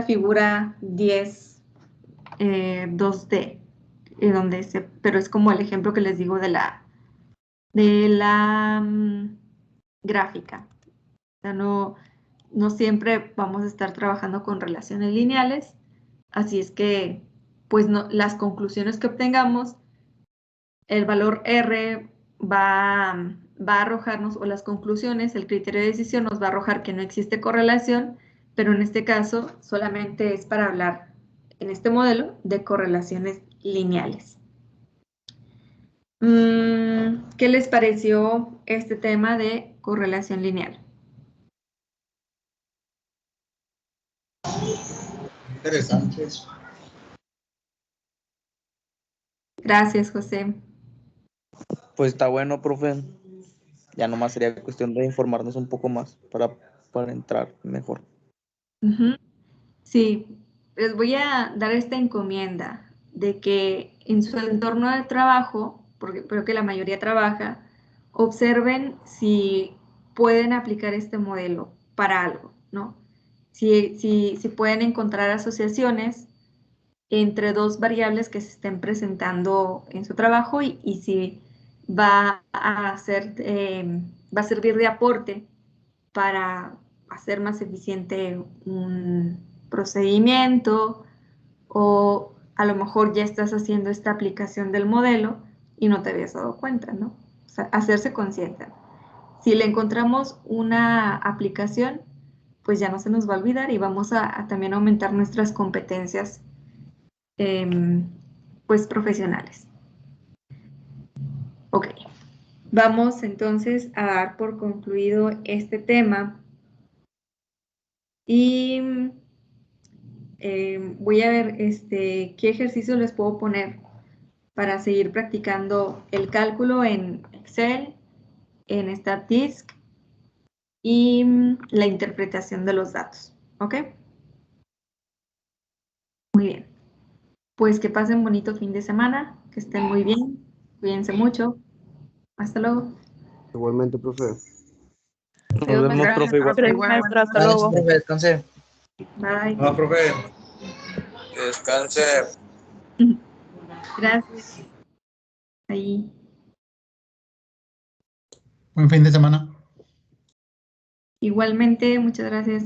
A: figura 10, 2D, pero es como el ejemplo que les digo de la gráfica. O sea, no siempre vamos a estar trabajando con relaciones lineales, así es que, pues, las conclusiones que obtengamos, el valor R va a arrojarnos, o las conclusiones, el criterio de decisión nos va a arrojar que no existe correlación, pero en este caso solamente es para hablar, en este modelo, de correlaciones lineales. ¿Qué les pareció este tema de correlación lineal?
B: Interesante.
A: Gracias, José.
K: Pues está bueno, profe. Ya nomás sería cuestión de informarnos un poco más para entrar mejor.
A: Sí, les voy a dar esta encomienda de que en su entorno de trabajo, porque creo que la mayoría trabaja, observen si pueden aplicar este modelo para algo, ¿no? Si pueden encontrar asociaciones entre dos variables que se estén presentando en su trabajo y si va a servir de aporte para hacer más eficiente un procedimiento, o a lo mejor ya estás haciendo esta aplicación del modelo y no te habías dado cuenta, ¿no? O sea, hacerse consciente. Si le encontramos una aplicación, pues ya no se nos va a olvidar y vamos a también aumentar nuestras competencias pues profesionales. Ok, vamos entonces a dar por concluido este tema y voy a ver qué ejercicio les puedo poner para seguir practicando el cálculo en Excel, en StatDisk y la interpretación de los datos. ¿Ok? Muy bien. Pues que pasen bonito fin de semana, que estén muy bien, cuídense mucho. Hasta luego.
G: Igualmente, profe.
K: Nos vemos, profe. Igual.
E: Gracias, maestro. Hasta luego.
B: Profe, descanse.
A: Bye.
B: No, profe. Que descanse.
A: Gracias. Ahí.
L: Buen fin de semana.
A: Igualmente, muchas gracias.